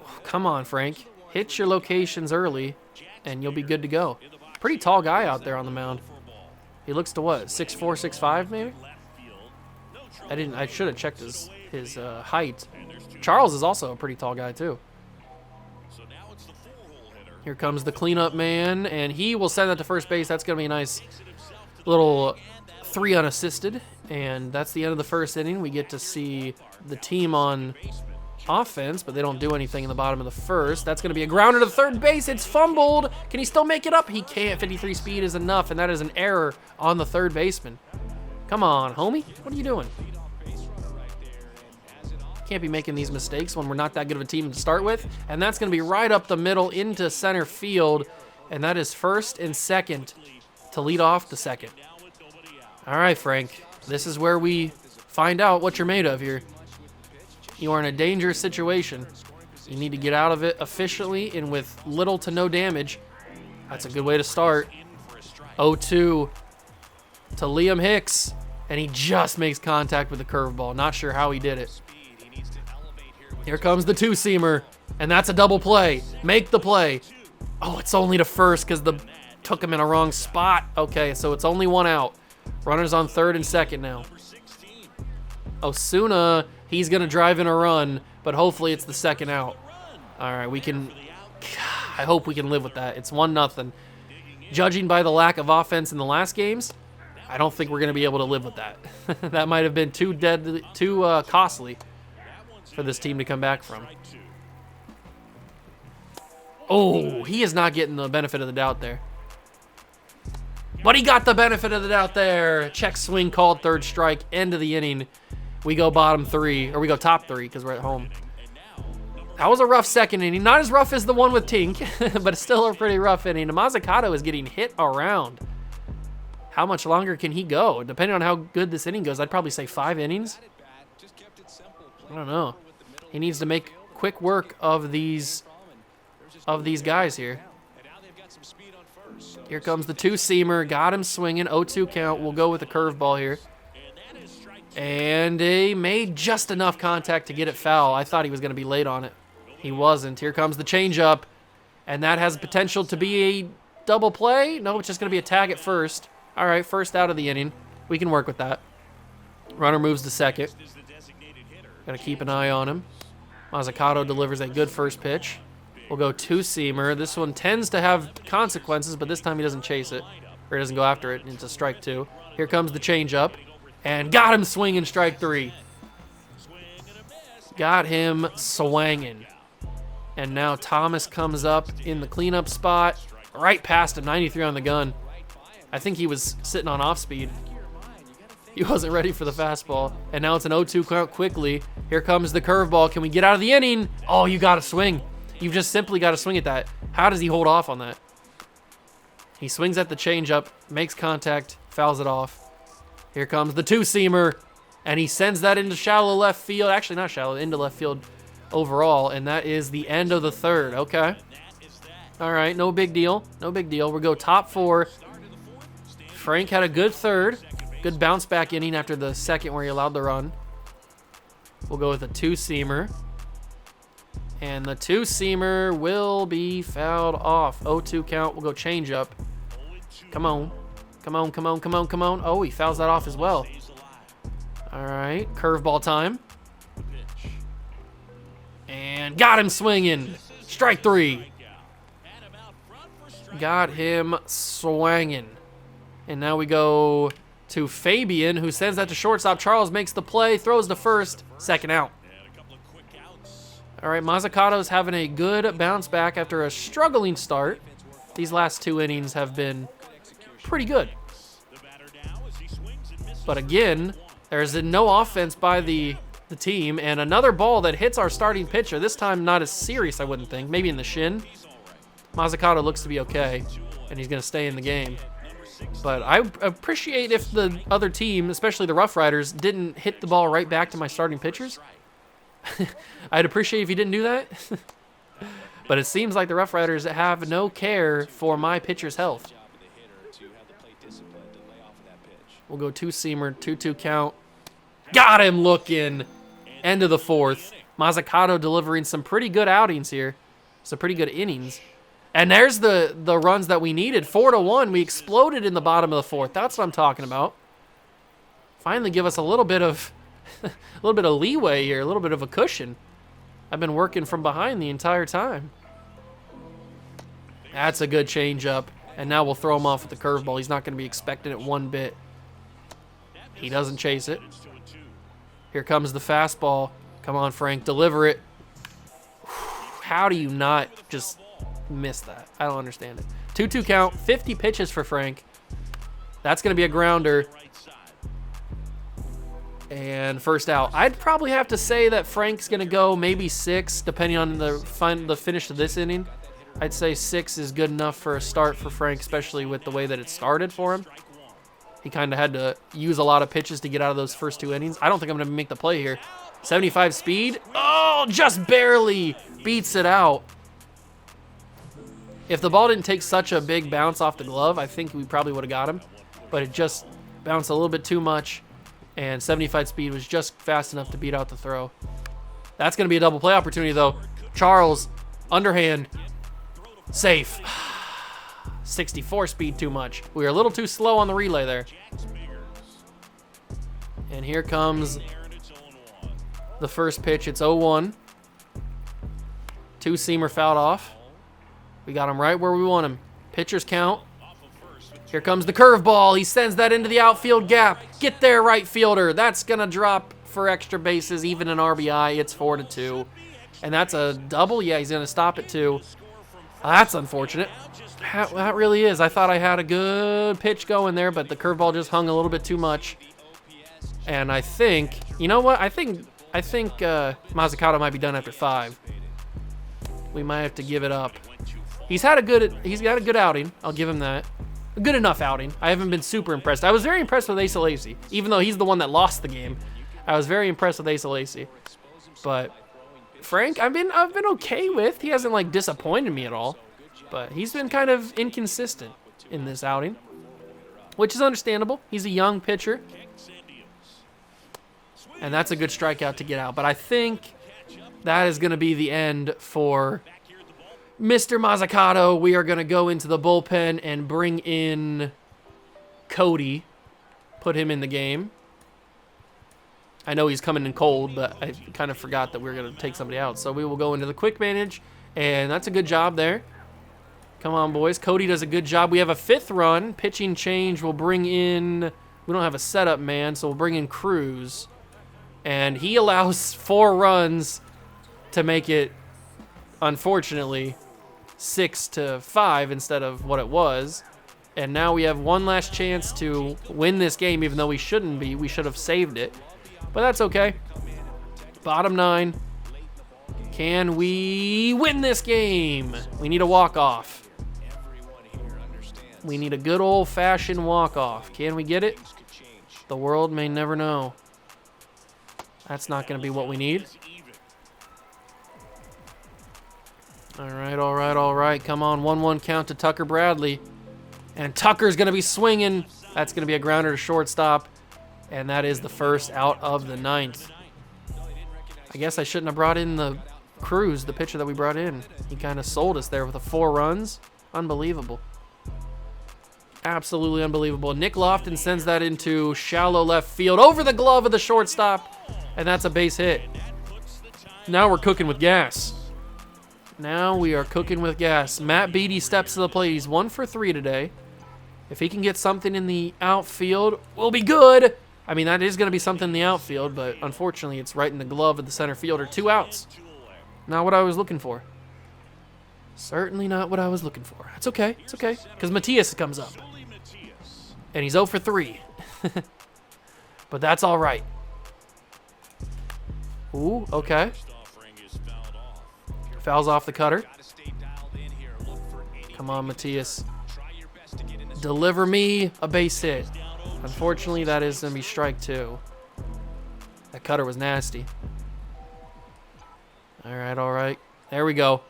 Oh, come on, Frank. Hit your locations early, and you'll be good to go. Pretty tall guy out there on the mound. He looks to what, 6'4", 6'5", maybe? I should have checked his height. Charles is also a pretty tall guy too. Here comes the cleanup man, and he will send that to first base. That's going to be a nice little 3 unassisted, and that's the end of the first inning. We get to see the team on offense, but they don't do anything in the bottom of the first. That's going to be a grounder to third base. It's fumbled. Can he still make it up? He can't. 53 speed is enough, and that is an error on the third baseman. Come on, homie. What are you doing? Can't be making these mistakes when we're not that good of a team to start with. And that's going to be right up the middle into center field. And that is first and second to lead off the second. All right, Frank. This is where we find out what you're made of here. You are in a dangerous situation. You need to get out of it efficiently and with little to no damage. That's a good way to start. 0-2 to Liam Hicks. And he just makes contact with the curveball. Not sure how he did it. Here comes the two-seamer, and that's a double play. Make the play. Oh, it's only to first because took him in a wrong spot. Okay, so it's only 1 out. Runners on third and second now. Osuna, he's going to drive in a run, but hopefully it's the second out. All right, I hope we can live with that. It's 1-0. Judging by the lack of offense in the last games, I don't think we're going to be able to live with that. That might have been too costly for this team to come back from. Oh, he is not getting the benefit of the doubt there. But he got the benefit of the doubt there. Check swing called, third strike, end of the inning. We go bottom three, or we go top three because we're at home. That was a rough second inning. Not as rough as the one with Tink, but it's still a pretty rough inning. Mazzucato is getting hit around. How much longer can he go? Depending on how good this inning goes, I'd probably say 5 innings. I don't know. He needs to make quick work of these guys here. Here comes the two-seamer. Got him swinging. 0-2 count. We'll go with a curveball here. And he made just enough contact to get it foul. I thought he was going to be late on it. He wasn't. Here comes the changeup. And that has potential to be a double play. No, it's just going to be a tag at first. All right, first out of the inning. We can work with that. Runner moves to second. Got to keep an eye on him. Mazzucato delivers a good first pitch. We'll go two-seamer. This one tends to have consequences, but this time he doesn't chase it. Or he doesn't go after it. It's a strike two. Here comes the changeup. And got him swinging, strike three. Got him swanging. And now Thomas comes up in the cleanup spot. Right past him, 93 on the gun. I think he was sitting on off speed. He wasn't ready for the fastball. And now it's an 0-2 count quickly. Here comes the curveball. Can we get out of the inning? Oh, you got to swing. You've just simply got to swing at that. How does he hold off on that? He swings at the changeup, makes contact, fouls it off. Here comes the two-seamer, and he sends that into shallow left field. Actually, not shallow, into left field overall, and that is the end of the third. Okay. All right, no big deal. No big deal. We'll go top four. Frank had a good third. Good bounce-back inning after the second where he allowed the run. We'll go with a two-seamer. And the two-seamer will be fouled off. 0-2 count. We'll go changeup. Come on. Come on, come on, come on, come on. Oh, he fouls that off as well. All right, curveball time. And got him swinging. Strike three. Got him swanging. And now we go to Fabian, who sends that to shortstop. Charles makes the play, throws to first, second out. All right, Mazzucato's having a good bounce back after a struggling start. These last 2 innings have been pretty good. But again, there's no offense by the team, and another ball that hits our starting pitcher. This time not as serious, I wouldn't think. Maybe in the shin. Mazzucato looks to be okay, and he's going to stay in the game. But I appreciate if the other team, especially the Rough Riders, didn't hit the ball right back to my starting pitchers. I'd appreciate if you didn't do that. But it seems like the Rough Riders have no care for my pitcher's health. We'll go two-seamer, 2-2 count. Got him looking. End of the fourth. Mazzucato delivering some pretty good outings here. Some pretty good innings. And there's the runs that we needed. 4-1. We exploded in the bottom of the fourth. That's what I'm talking about. Finally give us a little bit of leeway here, a little bit of a cushion. I've been working from behind the entire time. That's a good changeup. And now we'll throw him off with the curveball. He's not going to be expecting it one bit. He doesn't chase it. Here comes the fastball. Come on, Frank, deliver it. How do you not just miss that? I don't understand it. 2-2 count, 50 pitches for Frank. That's going to be a grounder. And first out. I'd probably have to say that Frank's going to go maybe 6, depending on the finish of this inning. I'd say 6 is good enough for a start for Frank, especially with the way that it started for him. He kind of had to use a lot of pitches to get out of those first 2 innings. I don't think I'm going to make the play here. 75 speed. Oh, just barely beats it out. If the ball didn't take such a big bounce off the glove, I think we probably would have got him. But it just bounced a little bit too much, and 75 speed was just fast enough to beat out the throw. That's going to be a double play opportunity, though. Charles, underhand, safe. 64 speed too much. We were a little too slow on the relay there. And here comes the first pitch. It's 0-1. Two-seamer fouled off. We got him right where we want him. Pitcher's count. Here comes the curveball. He sends that into the outfield gap. Get there, right fielder. That's going to drop for extra bases, even an RBI. It's 4-2. And that's a double. Yeah, he's going to stop at 2. That's unfortunate. That really is. I thought I had a good pitch going there, but the curveball just hung a little bit too much. And I think, you know what? I think Mazzucato might be done after 5. We might have to give it up. He's got a good outing. I'll give him that. A good enough outing. I haven't been super impressed. I was very impressed with Asa Lacy, even though he's the one that lost the game. I was very impressed with Asa Lacy. But Frank, I've been okay with. He hasn't like disappointed me at all, but he's been kind of inconsistent in this outing, which is understandable. He's a young pitcher, and that's a good strikeout to get out. But I think that is going to be the end for Mr. Mazzucato. We are going to go into the bullpen and bring in Cody, put him in the game. I know he's coming in cold, but I kind of forgot that we were going to take somebody out. So we will go into the quick manage, and that's a good job there. Come on, boys. Cody does a good job. We have a 5th run. Pitching change. We'll bring in... We don't have a setup man, so we'll bring in Cruz. And he allows 4 runs to make it, unfortunately, 6-5 instead of what it was. And now we have one last chance to win this game, even though we shouldn't be. We should have saved it. But that's okay. Bottom 9. Can we win this game? We need a walk-off. We need a good old-fashioned walk-off. Can we get it? The world may never know. That's not going to be what we need. All right, all right, all right. Come on, 1-1 count to Tucker Bradley. And Tucker's going to be swinging. That's going to be a grounder to shortstop. And that is the first out of the 9th. I guess I shouldn't have brought in the Cruz, the pitcher that we brought in. He kind of sold us there with the 4 runs. Unbelievable. Absolutely unbelievable. Nick Lofton sends that into shallow left field over the glove of the shortstop. And that's a base hit. Now we're cooking with gas. Now we are cooking with gas. Matt Beatty steps to the plate. He's 1 for 3 today. If he can get something in the outfield, we'll be good. I mean, that is going to be something in the outfield, but unfortunately, it's right in the glove of the center fielder. 2 outs. Not what I was looking for. Certainly not what I was looking for. It's okay. It's okay. Because Matias comes up. And he's 0 for 3. But that's all right. Ooh, okay. Fouls off the cutter. Come on, Matias. Deliver me a base hit. Unfortunately, that is going to be strike 2. That cutter was nasty. All right, all right. There we go.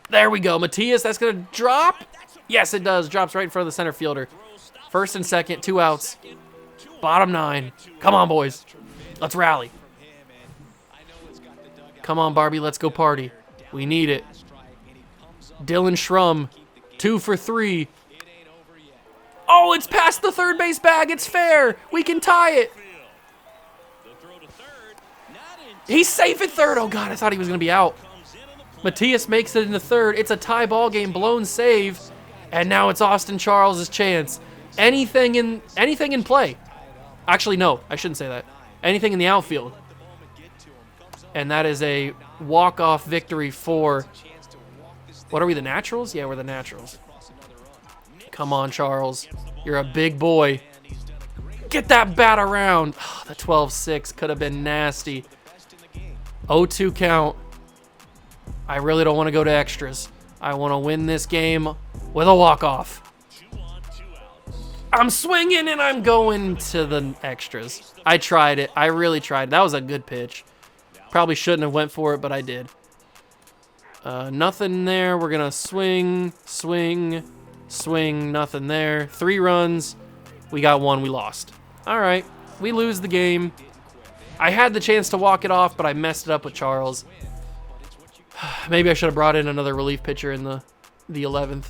There we go. Matias, that's going to drop. Yes, it does. Drops right in front of the center fielder. 1st and 2nd, 2 outs. Bottom 9. Come on, boys. Let's rally. Come on, Barbie. Let's go party. We need it. Dylan Schrum, 2 for 3. Oh, it's past the 3rd base bag. It's fair. We can tie it. He's safe at 3rd. Oh, God, I thought he was going to be out. Matias makes it into 3rd. It's a tie ball game, blown save. And now it's Austin Charles' chance. Anything in play. Actually, no, I shouldn't say that. Anything in the outfield. And that is a walk-off victory for... What are we, the Naturals? Yeah, we're the Naturals. Come on, Charles. You're a big boy. Get that bat around. Oh, the 12-6 could have been nasty. 0-2 count. I really don't want to go to extras. I want to win this game with a walk-off. I'm swinging and I'm going to the extras. I tried it. I really tried. That was a good pitch. Probably shouldn't have went for it, but I did. Nothing there. We're going to swing, swing, swing. Nothing there. 3 runs. We got 1. We lost. All right. We lose the game. I had the chance to walk it off, but I messed it up with Charles. Maybe I should have brought in another relief pitcher in the 11th.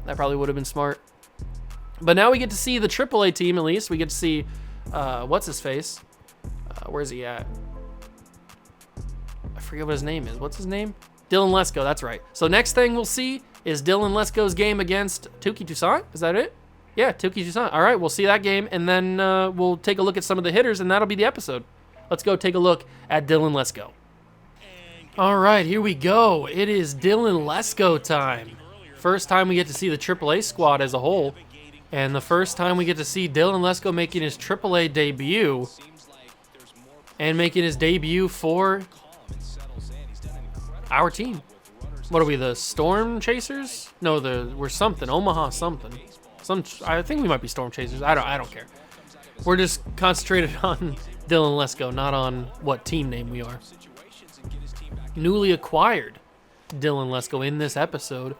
That probably would have been smart. But now we get to see the AAA team, at least. We get to see, what's his face? Where's he at? I forget what his name is. What's his name? Dylan Lesko, that's right. So next thing we'll see is Dylan Lesko's game against Touki Toussaint. Is that it? Yeah, Touki Toussaint. All right, we'll see that game, and then we'll take a look at some of the hitters, and that'll be the episode. Let's go take a look at Dylan Lesko. All right, here we go. It is Dylan Lesko time. First time we get to see the AAA squad as a whole, and the first time we get to see Dylan Lesko making his AAA debut, and making his debut for our team. What are we, the Storm Chasers? No, we're something, Omaha something. I think we might be Storm Chasers. I don't care. We're just concentrated on Dylan Lesko, not on what team name we are. Newly acquired Dylan Lesko in this episode.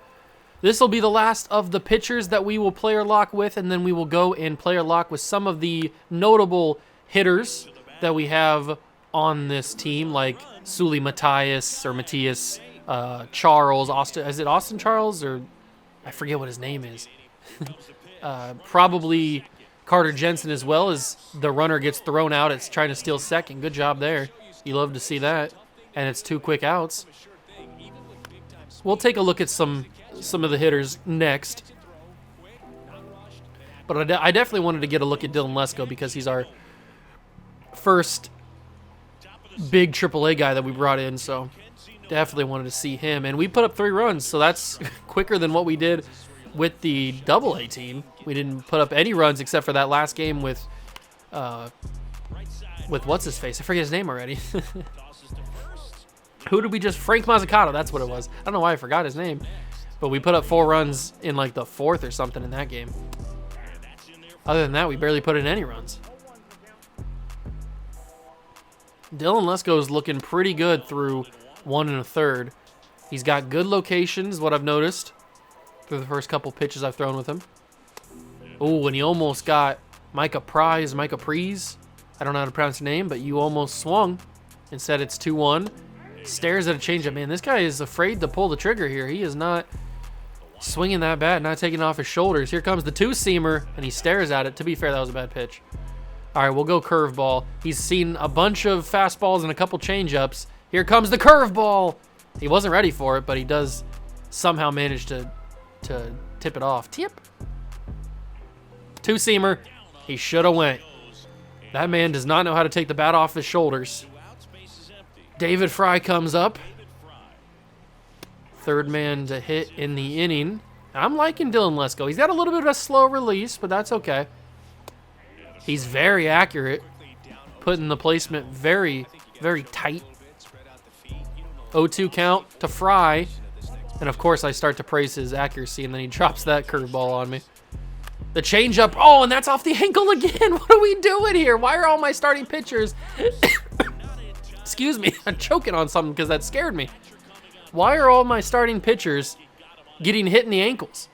This will be the last of the pitchers that we will player lock with, and then we will go and player lock with some of the notable hitters that we have on this team, like Sully Matthias, Charles, Austin. Is it Austin Charles, or I forget what his name is. Probably Carter Jensen, as well as the runner gets thrown out. It's trying to steal second. Good job there. You love to see that. And it's 2 quick outs. We'll take a look at some of the hitters next. But I definitely wanted to get a look at Dylan Lesko because he's our first big AAA guy that we brought in. So definitely wanted to see him. And we put up 3 runs, so that's quicker than what we did with the AA team. We didn't put up any runs except for that last game with what's his face? I forget his name already. Who did we just... Frank Mazzucato, that's what it was. I don't know why I forgot his name. But we put up 4 runs in like the 4th or something in that game. Other than that, we barely put in any runs. Dylan Lesko is looking pretty good through 1 1/3. He's got good locations, what I've noticed, through the first couple pitches I've thrown with him. Oh, and he almost got Micah Pries. I don't know how to pronounce your name, but you almost swung. Instead, it's 2-1. Stares at a changeup. Man, this guy is afraid to pull the trigger here. He is not swinging that bat, not taking it off his shoulders. Here comes the 2-seamer, and he stares at it. To be fair, that was a bad pitch. All right, we'll go curveball. He's seen a bunch of fastballs and a couple changeups. Here comes the curveball. He wasn't ready for it, but he does somehow manage to tip it off. Tip. 2-seamer. He should have went. That man does not know how to take the bat off his shoulders. David Fry comes up. Third man to hit in the inning. I'm liking Dylan Lesko. He's got a little bit of a slow release, but that's okay. He's very accurate. Putting the placement very, very tight. 0-2 count to Fry. And of course I start to praise his accuracy, and then he drops that curveball on me. The changeup. Oh, and that's off the ankle again. What are we doing here? Why are all my starting pitchers... Excuse me, I'm choking on something because that scared me. Why are all my starting pitchers getting hit in the ankles?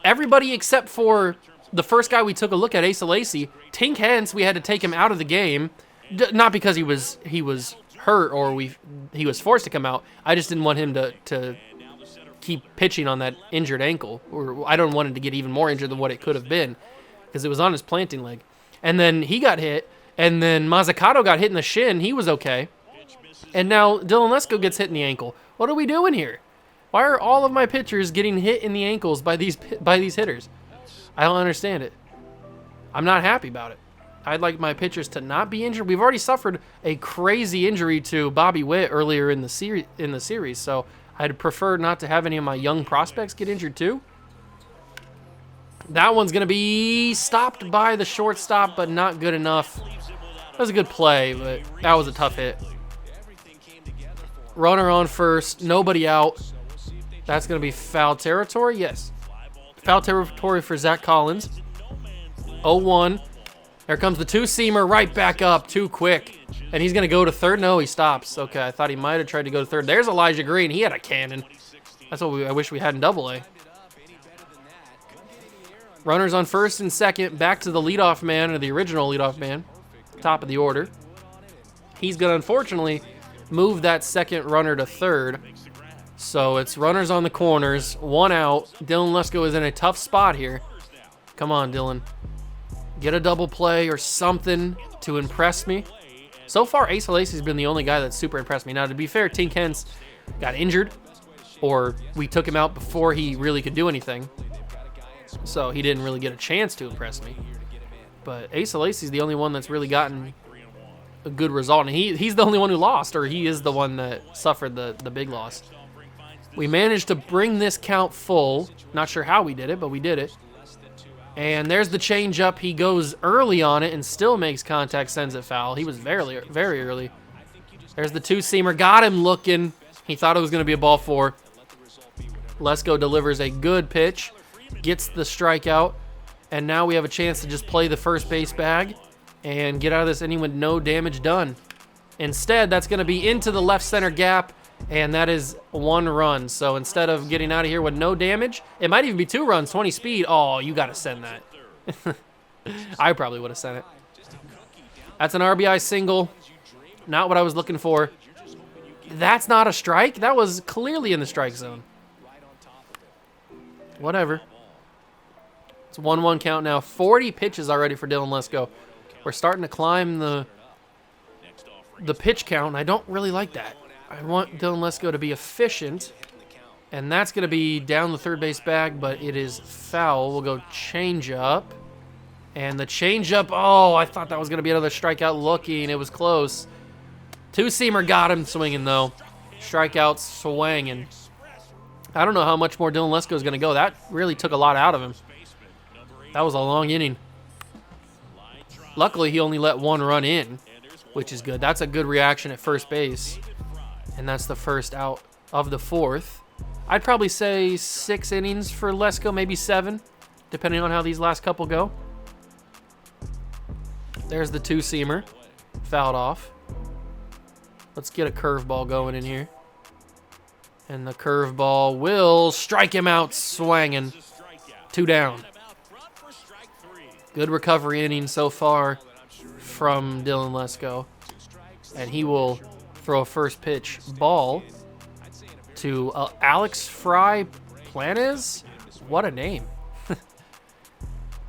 Everybody except for the first guy we took a look at, Asa Lacy. Tink Hence, we had to take him out of the game. Not because he was hurt or he was forced to come out. I just didn't want him to keep pitching on that injured ankle. Or I don't want him to get even more injured than what it could have been because it was on his planting leg. And then he got hit. And then Mazzucato got hit in the shin. He was okay. And now Dylan Lesko gets hit in the ankle. What are we doing here? Why are all of my pitchers getting hit in the ankles by these hitters? I don't understand it. I'm not happy about it. I'd like my pitchers to not be injured. We've already suffered a crazy injury to Bobby Witt earlier in the series, so I'd prefer not to have any of my young prospects get injured too. That one's going to be stopped by the shortstop, but not good enough. That was a good play, but that was a tough hit. Runner on first, nobody out. That's going to be foul territory? Yes. Foul territory for Zach Collins. 0-1. There comes the 2-seamer right back up, too quick. And he's going to go to third? No, he stops. Okay, I thought he might have tried to go to third. There's Elijah Green. He had a cannon. That's what I wish we had in Double-A. Runners on first and second. Back to the leadoff man, or the original leadoff man. Top of the order. He's going to, unfortunately, move that second runner to third. So it's runners on the corners, 1 out. Dylan Lesko is in a tough spot here. Come on, Dylan. Get a double play or something to impress me. So far, Asa Lacy's been the only guy that's super impressed me. Now, to be fair, Tink Hence got injured, or we took him out before he really could do anything. So he didn't really get a chance to impress me. But Asa Lacy's the only one that's really gotten a good result. And he's the only one who lost, or he is the one that suffered the big loss. We managed to bring this count full. Not sure how we did it, but we did it. And there's the changeup. He goes early on it and still makes contact, sends it foul. He was very, very early. There's the two-seamer. Got him looking. He thought it was going to be a ball four. Lesko delivers a good pitch, gets the strikeout, and now we have a chance to just play the first base bag and get out of this inning with no damage done. Instead, that's going to be into the left center gap, and that is 1 run. So instead of getting out of here with no damage, it might even be 2 runs, 20 speed. Oh, you got to send that. I probably would have sent it. That's an RBI single. Not what I was looking for. That's not a strike. That was clearly in the strike zone. Whatever. It's 1-1 count now. 40 pitches already for Dylan Lesko. We're starting to climb the pitch count, and I don't really like that. I want Dylan Lesko to be efficient, and that's going to be down the third base bag, but it is foul. We'll go change up. And the change up, oh, I thought that was going to be another strikeout looking. It was close. Two-seamer got him swinging, though. Strikeout swinging. I don't know how much more Dylan Lesko is going to go. That really took a lot out of him. That was a long inning. Luckily, he only let 1 run in, which is good. That's a good reaction at first base. And that's the first out of the 4th. I'd probably say 6 innings for Lesko, maybe 7, depending on how these last couple go. There's the two-seamer. Fouled off. Let's get a curveball going in here. And the curveball will strike him out swinging. 2 down. Good recovery inning so far from Dylan Lesko. And he will throw a first pitch ball to Alex Fry Planes. What a name.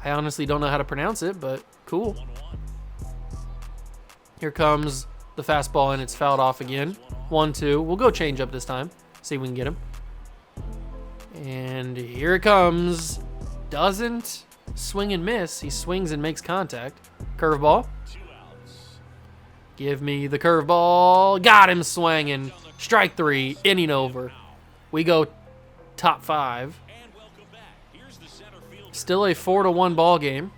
I honestly don't know how to pronounce it, but cool. Here comes the fastball, and it's fouled off again. 1-2. We'll go change up this time. See if we can get him. And here it comes. Doesn't swing and miss. He swings and makes contact. Curveball. Give me the curveball. Got him swinging. Strike 3. Inning over. We go top 5. Still a 4-1 ball game.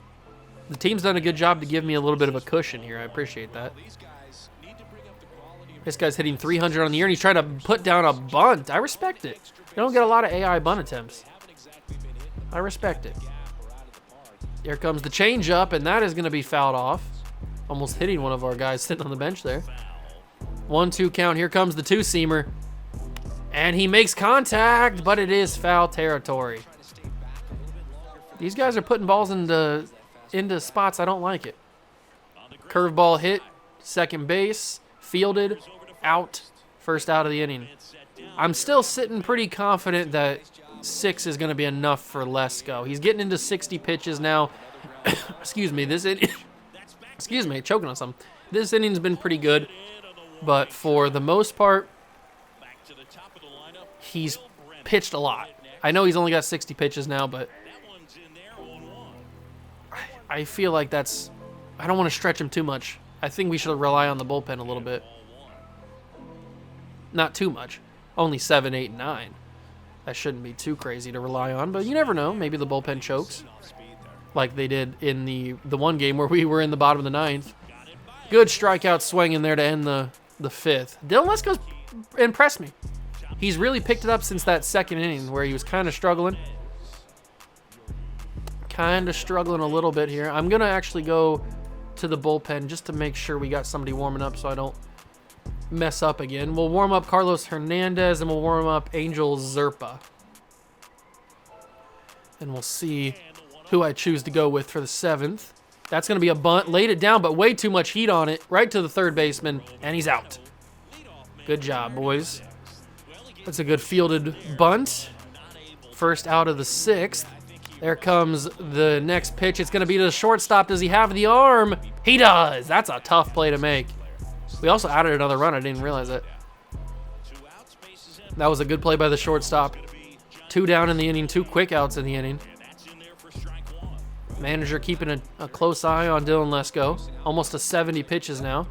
The team's done a good job to give me a little bit of a cushion here. I appreciate that. This guy's hitting 300 on the year, and he's trying to put down a bunt. I respect it. They don't get a lot of AI bunt attempts. I respect it. Here comes the changeup, and that is going to be fouled off. Almost hitting one of our guys sitting on the bench there. 1-2 count. Here comes the two-seamer. And he makes contact, but it is foul territory. These guys are putting balls into spots I don't like it. Curveball hit, second base, fielded, out, first out of the inning. I'm still sitting pretty confident that 6 is going to be enough for Lesko. He's getting into 60 pitches now. Excuse me, choking on something. This inning's been pretty good, but for the most part, he's pitched a lot. I know he's only got 60 pitches now, but I feel like I don't want to stretch him too much. I think we should rely on the bullpen a little bit. Not too much. Only 7, 8, 9. That shouldn't be too crazy to rely on, but you never know. Maybe the bullpen chokes like they did in the one game where we were in the bottom of the 9th. Good strikeout swing in there to end the 5th. Dylan Lesko's impressed me. He's really picked it up since that second inning where he was kind of struggling. Kind of struggling a little bit here. I'm going to actually go to the bullpen just to make sure we got somebody warming up so I don't mess up again. We'll warm up Carlos Hernandez and we'll warm up Angel Zerpa. And we'll see who I choose to go with for the 7th. That's going to be a bunt. Laid it down, but way too much heat on it. Right to the third baseman, and he's out. Good job, boys. That's a good fielded bunt. First out of the 6th. There comes the next pitch. It's going to be to the shortstop. Does he have the arm? He does. That's a tough play to make. We also added another run. I didn't realize it. That was a good play by the shortstop. 2 down in the inning, 2 quick outs in the inning. Manager keeping a close eye on Dylan Lesko. Almost to 70 pitches now.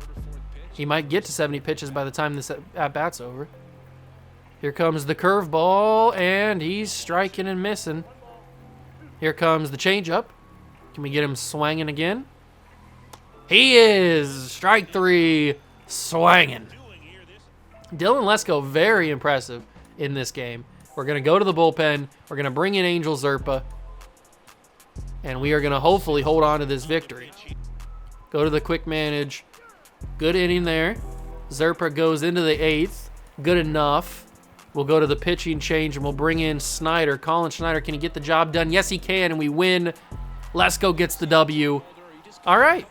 He might get to 70 pitches by the time this at-bat's over. Here comes the curveball, and he's striking and missing. Here comes the changeup. Can we get him swinging again? He is! Strike 3, swinging. Dylan Lesko, very impressive in this game. We're going to go to the bullpen. We're going to bring in Angel Zerpa. And we are going to hopefully hold on to this victory. Go to the quick manage. Good inning there. Zerpa goes into the 8th. Good enough. We'll go to the pitching change, and we'll bring in Snyder. Colin Schneider, can he get the job done? Yes, he can, and we win. Lesko gets the W. All right.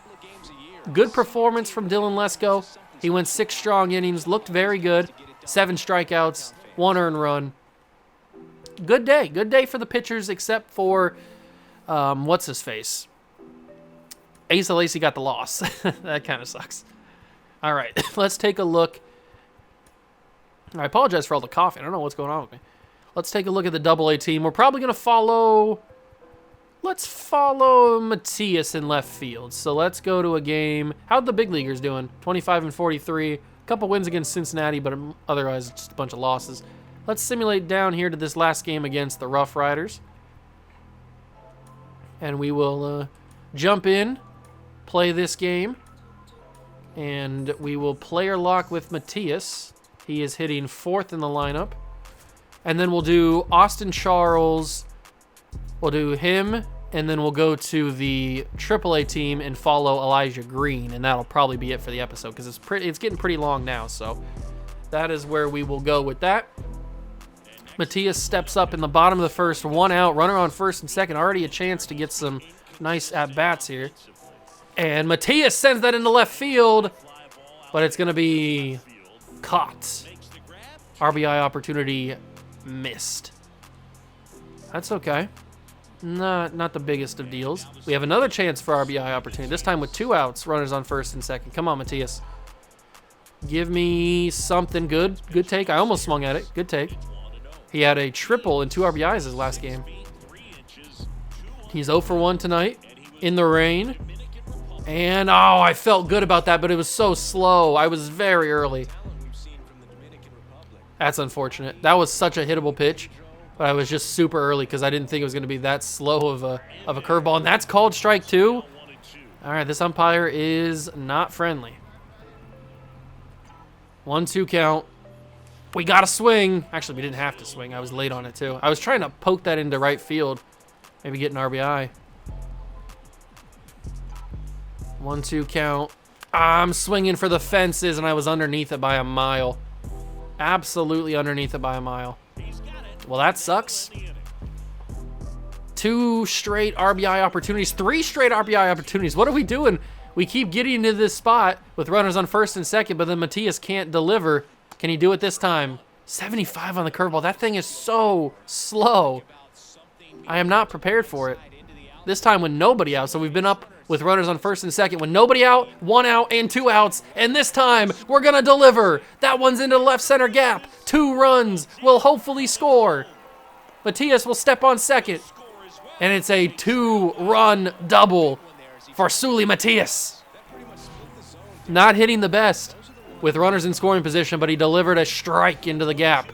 Good performance from Dylan Lesko. He went 6 strong innings, looked very good. 7 strikeouts, 1 earned run. Good day. Good day for the pitchers, except for, what's-his-face? Asa Lacy got the loss. That kind of sucks. All right, let's take a look. I apologize for all the coughing. I don't know what's going on with me. Let's take a look at the AA team. We're probably going to follow... Let's follow Matias in left field. So let's go to a game. How'd the big leaguers doing? 25-43. A couple wins against Cincinnati, but otherwise just a bunch of losses. Let's simulate down here to this last game against the Rough Riders. And we will jump in, play this game. And we will player lock with Matias. He is hitting 4th in the lineup. And then we'll do Austin Charles. We'll do him, and then we'll go to the AAA team and follow Elijah Green, and that'll probably be it for the episode because it's getting pretty long now. So that is where we will go with that. Matias steps up in the bottom of the first, 1 out, runner on first and second. Already a chance to get some nice at-bats here. And Matias sends that into left field, but it's going to be caught. RBI opportunity missed. That's okay. Not the biggest of deals. We have another chance for RBI opportunity, this time with 2 outs, runners on first and second. Come on, Matias. Give me something good. Good take. I almost swung at it. Good take. He had a triple and 2 RBIs his last game. He's 0 for 1 tonight in the rain. And, oh, I felt good about that, but it was so slow. I was very early. That's unfortunate. That was such a hittable pitch. But I was just super early because I didn't think it was going to be that slow of a curveball. And that's called strike 2. All right, this umpire is not friendly. 1-2 count. We got to swing. Actually, we didn't have to swing. I was late on it, too. I was trying to poke that into right field. Maybe get an RBI. 1-2 count. I'm swinging for the fences, and I was underneath it by a mile. Absolutely underneath it by a mile. Well, that sucks. 2 straight RBI opportunities. 3 straight RBI opportunities. What are we doing? We keep getting into this spot with runners on first and second, but then Matias can't deliver. Can he do it this time? 75 on the curveball. That thing is so slow. I am not prepared for it. This time with nobody out. So we've been up with runners on first and second with nobody out, 1 out, and 2 outs. And this time, we're going to deliver. That one's into the left center gap. 2 runs will hopefully score. Matias will step on second. And it's a 2-run double for Suli Matias. Not hitting the best with runners in scoring position, but he delivered a strike into the gap.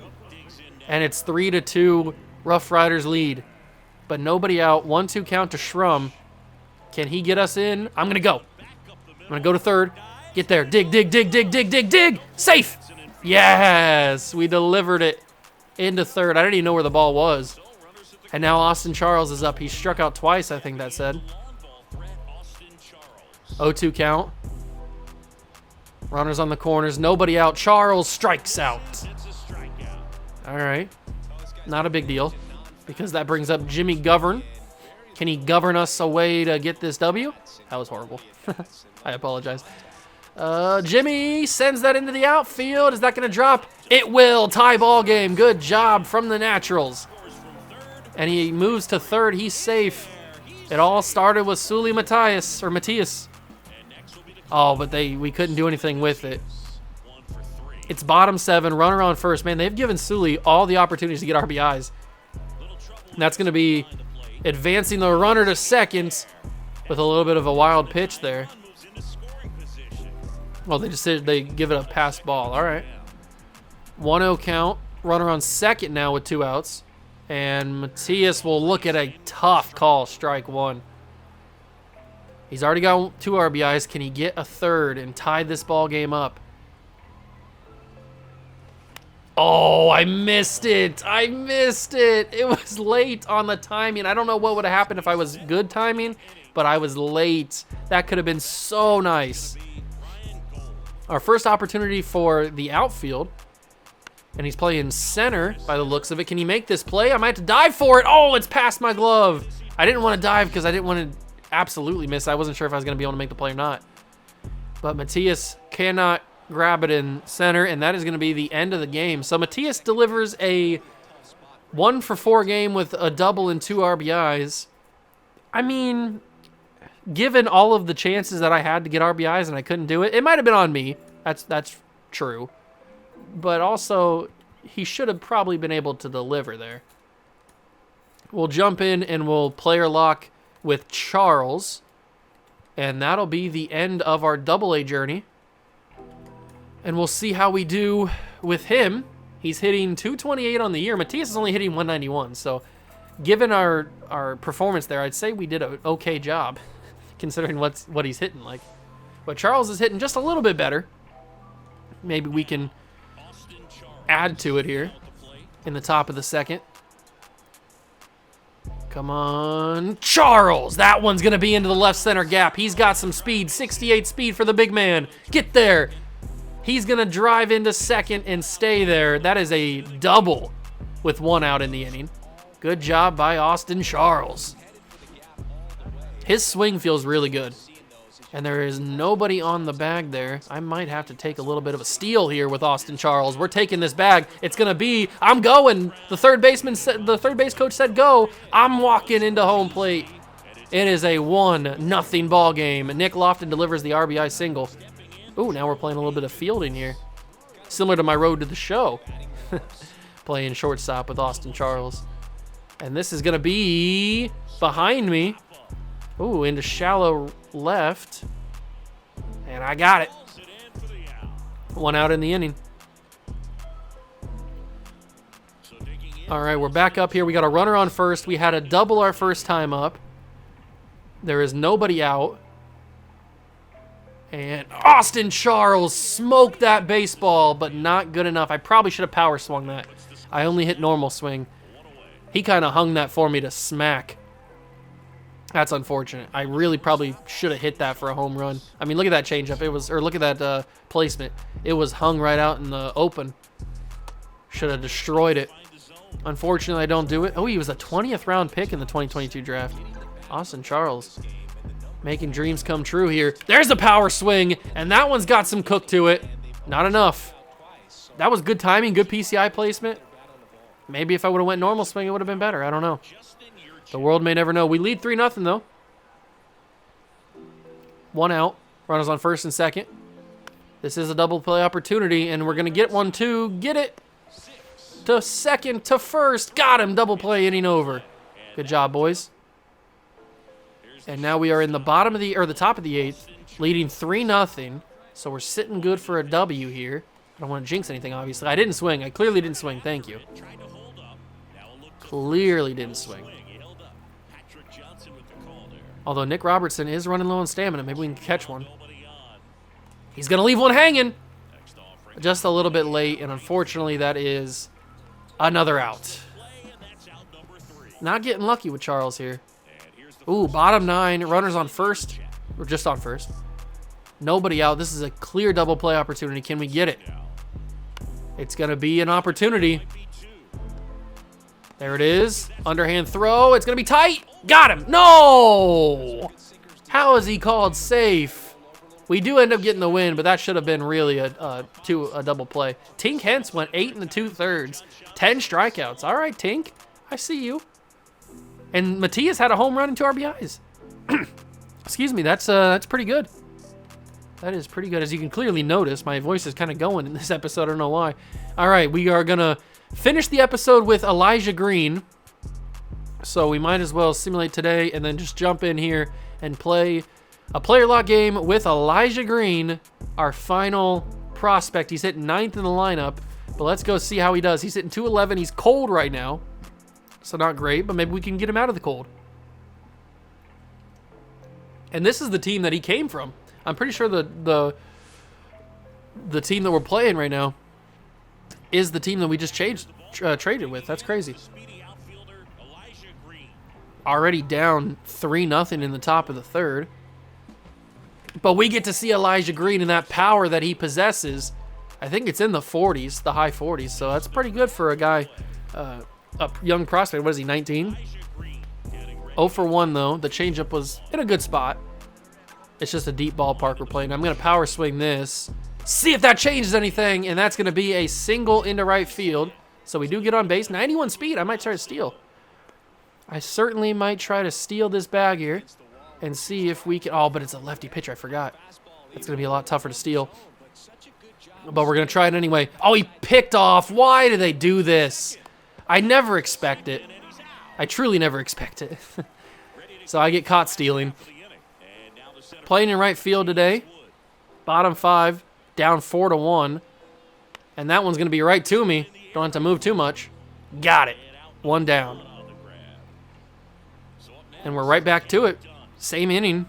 And it's 3-2, Rough Riders lead. But nobody out, 1-2 count to Schrum. Can he get us in? I'm going to go. I'm going to go to third. Get there. Dig, dig, dig, dig, dig, dig, dig. Safe. Yes. We delivered it into third. I didn't even know where the ball was. And now Austin Charles is up. He struck out twice, I think that said. 0-2 count. Runners on the corners. Nobody out. Charles strikes out. All right. Not a big deal because that brings up Jimmy Govern. Can he govern us away to get this W? That was horrible. I apologize. Jimmy sends that into the outfield. Is that going to drop? It will. Tie ball game. Good job from the Naturals. And he moves to third. He's safe. It all started with Suli Matias. Oh, but we couldn't do anything with it. It's bottom 7. Runner on first. Man, they've given Suli all the opportunities to get RBIs. And that's going to be advancing the runner to second with a little bit of a wild pitch there. Oh, they just said they give it a pass ball. All right. 1-0 count. Runner on second now with 2 outs. And Matias will look at a tough call, strike 1. He's already got 2 RBIs. Can he get a third and tie this ball game up? Oh, I missed it. I missed it. It was late on the timing. I don't know what would have happened if I was good timing, but I was late. That could have been so nice. Our first opportunity for the outfield. And he's playing center by the looks of it. Can he make this play? I might have to dive for it. Oh, it's past my glove. I didn't want to dive because I didn't want to absolutely miss. I wasn't sure if I was going to be able to make the play or not. But Matias cannot grab it in center, and that is going to be the end of the game. So Matias delivers a 1-for-4 game with a double and 2 RBIs. I mean, given all of the chances that I had to get RBIs and I couldn't do it, it might have been on me. That's true. But also, he should have probably been able to deliver there. We'll jump in and we'll player lock with Charles. And that'll be the end of our AA journey. And we'll see how we do with him. He's hitting 228 on the year. Matias is only hitting 191. So given our performance there, I'd say we did an okay job considering what he's hitting like. But Charles is hitting just a little bit better. Maybe we can add to it here in the top of the second. Come on, Charles. That one's going to be into the left center gap. He's got some speed, 68 speed for the big man. Get there. He's going to drive into second and stay there. That is a double with 1 out in the inning. Good job by Austin Charles. His swing feels really good. And there is nobody on the bag there. I might have to take a little bit of a steal here with Austin Charles. We're taking this bag. It's going to be, I'm going. The third base coach said go. I'm walking into home plate. It is a 1-0 ball game. Nick Lofton delivers the RBI single. Ooh, now we're playing a little bit of fielding here. Similar to my road to the show. Playing shortstop with Austin Charles. And this is going to be behind me. Ooh, into shallow left. And I got it. 1 out in the inning. All right, we're back up here. We got a runner on first. We had a double our first time up. There is nobody out. And Austin Charles smoked that baseball, but not good enough. I probably should have power swung that. I only hit normal swing. He kind of hung that for me to smack. That's unfortunate. I really probably should have hit that for a home run. I mean, look at that changeup. Look at that placement. It was hung right out in the open. Should have destroyed it. Unfortunately, I don't do it. Oh, he was a 20th round pick in the 2022 draft. Austin Charles. Making dreams come true here. There's the power swing, and that one's got some cook to it. Not enough. That was good timing, good PCI placement. Maybe if I would have went normal swing, it would have been better. I don't know. The world may never know. We lead 3-0, though. 1 out. Runners on first and second. This is a double play opportunity, and we're going to get one, too. Get it to second, to first. Got him. Double play, inning over. Good job, boys. And now we are in the top of the 8th, leading 3-0. So we're sitting good for a W here. I don't want to jinx anything, obviously. I didn't swing. I clearly didn't swing. Thank you. Clearly didn't swing. Although Nick Robertson is running low on stamina. Maybe we can catch one. He's going to leave one hanging. Just a little bit late, and unfortunately that is another out. Not getting lucky with Charles here. Ooh, bottom 9. Runners on first. Or just on first. Nobody out. This is a clear double play opportunity. Can we get it? It's going to be an opportunity. There it is. Underhand throw. It's going to be tight. Got him. No! How is he called safe? We do end up getting the win, but that should have been really a double play. Tink Hentz went 8 2/3. 10 strikeouts. All right, Tink. I see you. And Matias had a home run and 2 RBIs. Excuse me. That's pretty good. That is pretty good. As you can clearly notice, my voice is kind of going in this episode. I don't know why. All right, we are going to finish the episode with Elijah Green. So we might as well simulate today and then just jump in here and play A player lock game with Elijah Green, our final prospect. He's hitting 9th in the lineup, but let's go see how he does. He's hitting 211. He's cold right now, so not great, but maybe we can get him out of the cold. And this is the team that he came from. I'm pretty sure the team that we're playing right now is the team that we just traded with. That's crazy. Already down 3-0 in the top of the third. But we get to see Elijah Green and that power that he possesses. I think it's in the 40s, the high 40s. So that's pretty good for a guy, a young prospect. What is he, 19? 0 for 1, though. The changeup was in a good spot. It's just a deep ballpark we're playing. I'm going to power swing this. See if that changes anything. And that's going to be a single into right field. So we do get on base. 91 speed. I might try to steal. I certainly might try to steal this bag here and see if we can. Oh, but it's a lefty pitcher. I forgot. It's going to be a lot tougher to steal. But we're going to try it anyway. Oh, he picked off. Why do they do this? I never expect it. I truly never expect it. So I get caught stealing. Playing in right field today. Bottom 5. Down 4-1. And that one's going to be right to me. Don't have to move too much. Got it. 1 down. And we're right back to it. Same inning.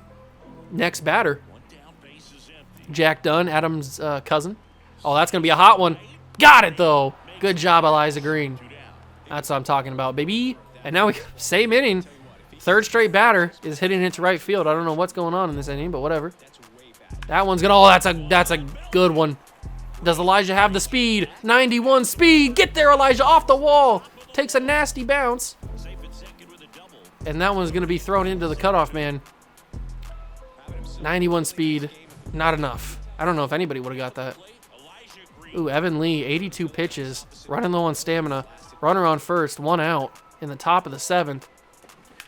Next batter. Jack Dunn, Adam's cousin. Oh, that's going to be a hot one. Got it, though. Good job, Elijah Green. That's what I'm talking about, baby. And now same inning. Third straight batter is hitting it to right field. I don't know what's going on in this inning, but whatever. That one's going to... Oh, that's a good one. Does Elijah have the speed? 91 speed. Get there, Elijah. Off the wall. Takes a nasty bounce. And that one's going to be thrown into the cutoff man. 91 speed. Not enough. I don't know if anybody would have got that. Ooh, Evan Lee, 82 pitches. Running low on stamina. Runner on first. 1 out in the top of the 7th.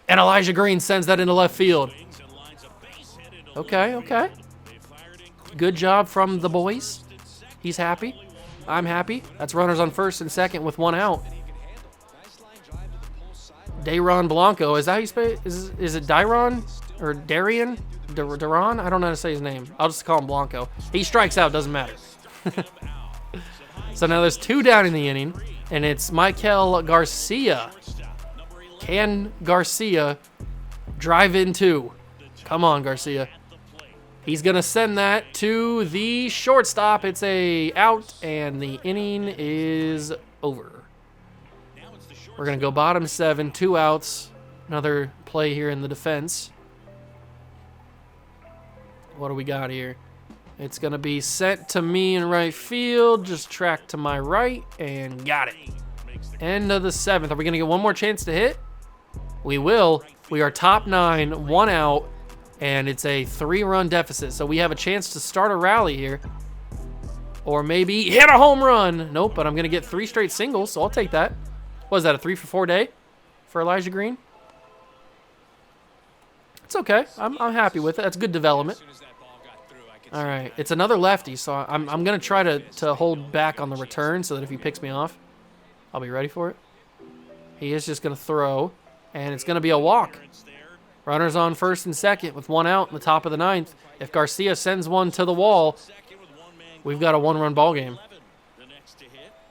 And Elijah Green sends that into left field. Okay, okay. Good job from the boys. He's happy. I'm happy. That's runners on first and second with 1 out. Dayron Blanco. Is that how you spell it? Is it Dayron or Darian? Daron? I don't know how to say his name. I'll just call him Blanco. He strikes out. Doesn't matter. So now there's 2 down in the inning, and it's Michael Garcia. Can Garcia drive in 2? Come on, Garcia. He's going to send that to the shortstop. It's a out, and the inning is over. We're going to go bottom 7, 2 outs. Another play here in the defense. What do we got here? It's going to be sent to me in right field. Just track to my right, and got it. End of the 7th. Are we going to get one more chance to hit? We will. We are top 9, 1 out, and it's a 3-run deficit. So we have a chance to start a rally here. Or maybe hit a home run. Nope, but I'm going to get 3 straight singles, so I'll take that. What is that, a 3 for 4 day for Elijah Green? It's okay. I'm happy with it. That's good development. All right, it's another lefty, so I'm going to try to hold back on the return so that if he picks me off, I'll be ready for it. He is just going to throw, and it's going to be a walk. Runners on first and second with 1 out in the top of the 9th. If Garcia sends one to the wall, we've got a 1-run ball game.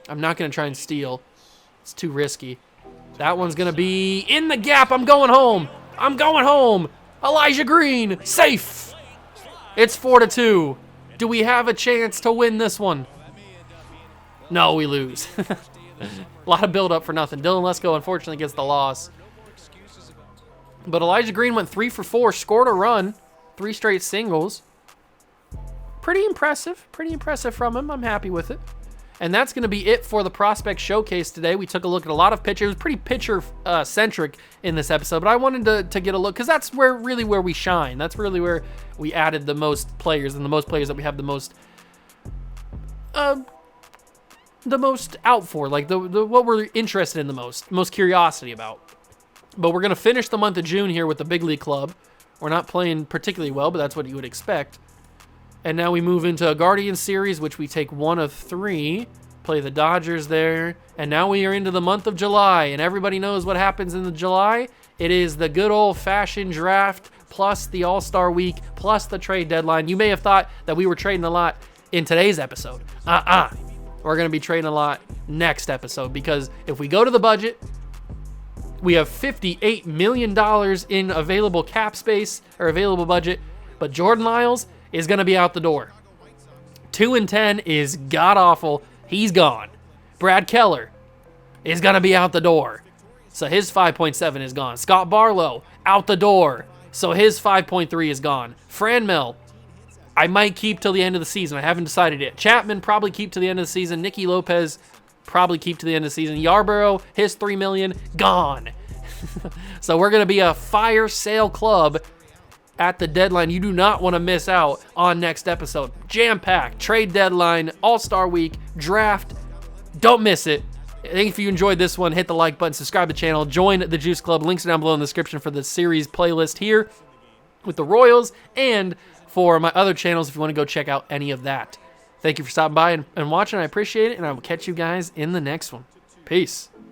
I'm not going to try and steal. It's too risky. That one's going to be in the gap. I'm going home. I'm going home. Elijah Green, safe. It's 4-2. Do we have a chance to win this one? No, we lose. A lot of build-up for nothing. Dylan Lesko, unfortunately, gets the loss. But Elijah Green went 3 for 4, scored a run, 3 straight singles. Pretty impressive from him. I'm happy with it. And that's going to be it for the Prospect Showcase today. We took a look at a lot of pitchers. It was pretty pitcher-centric in this episode, but I wanted to get a look because that's really where we shine. That's really where we added the most players, and the most players that we have the most out for, like what we're interested in the most curiosity about. But we're going to finish the month of June here with the Big League Club. We're not playing particularly well, but that's what you would expect. And now we move into a Guardians series, which we take 1 of 3. Play the Dodgers there. And now we are into the month of July. And everybody knows what happens in the July. It is the good old-fashioned draft. plus the All-Star week, plus the trade deadline. You may have thought that we were trading a lot in today's episode. We're going to be trading a lot next episode, because if we go to the budget, we have $58 million in available cap space, or available budget, but Jordan Lyles is going to be out the door. 2-10 is god-awful. He's gone. Brad Keller is going to be out the door. So his 5.7 is gone. Scott Barlow, out the door. So his 5.3 is gone. Franmil, I might keep till the end of the season. I haven't decided yet. Chapman, probably keep to the end of the season. Nicky Lopez, probably keep to the end of the season. Yarborough, his $3 million, gone. So we're going to be a fire sale club at the deadline. You do not want to miss out on next episode. Jam-packed, trade deadline, All-Star week, draft. Don't miss it. I think if you enjoyed this one, hit the like button, subscribe to the channel, join the Juice Club. Links are down below in the description for the series playlist here with the Royals, and for my other channels if you want to go check out any of that. Thank you for stopping by and watching. I appreciate it, and I will catch you guys in the next one. Peace.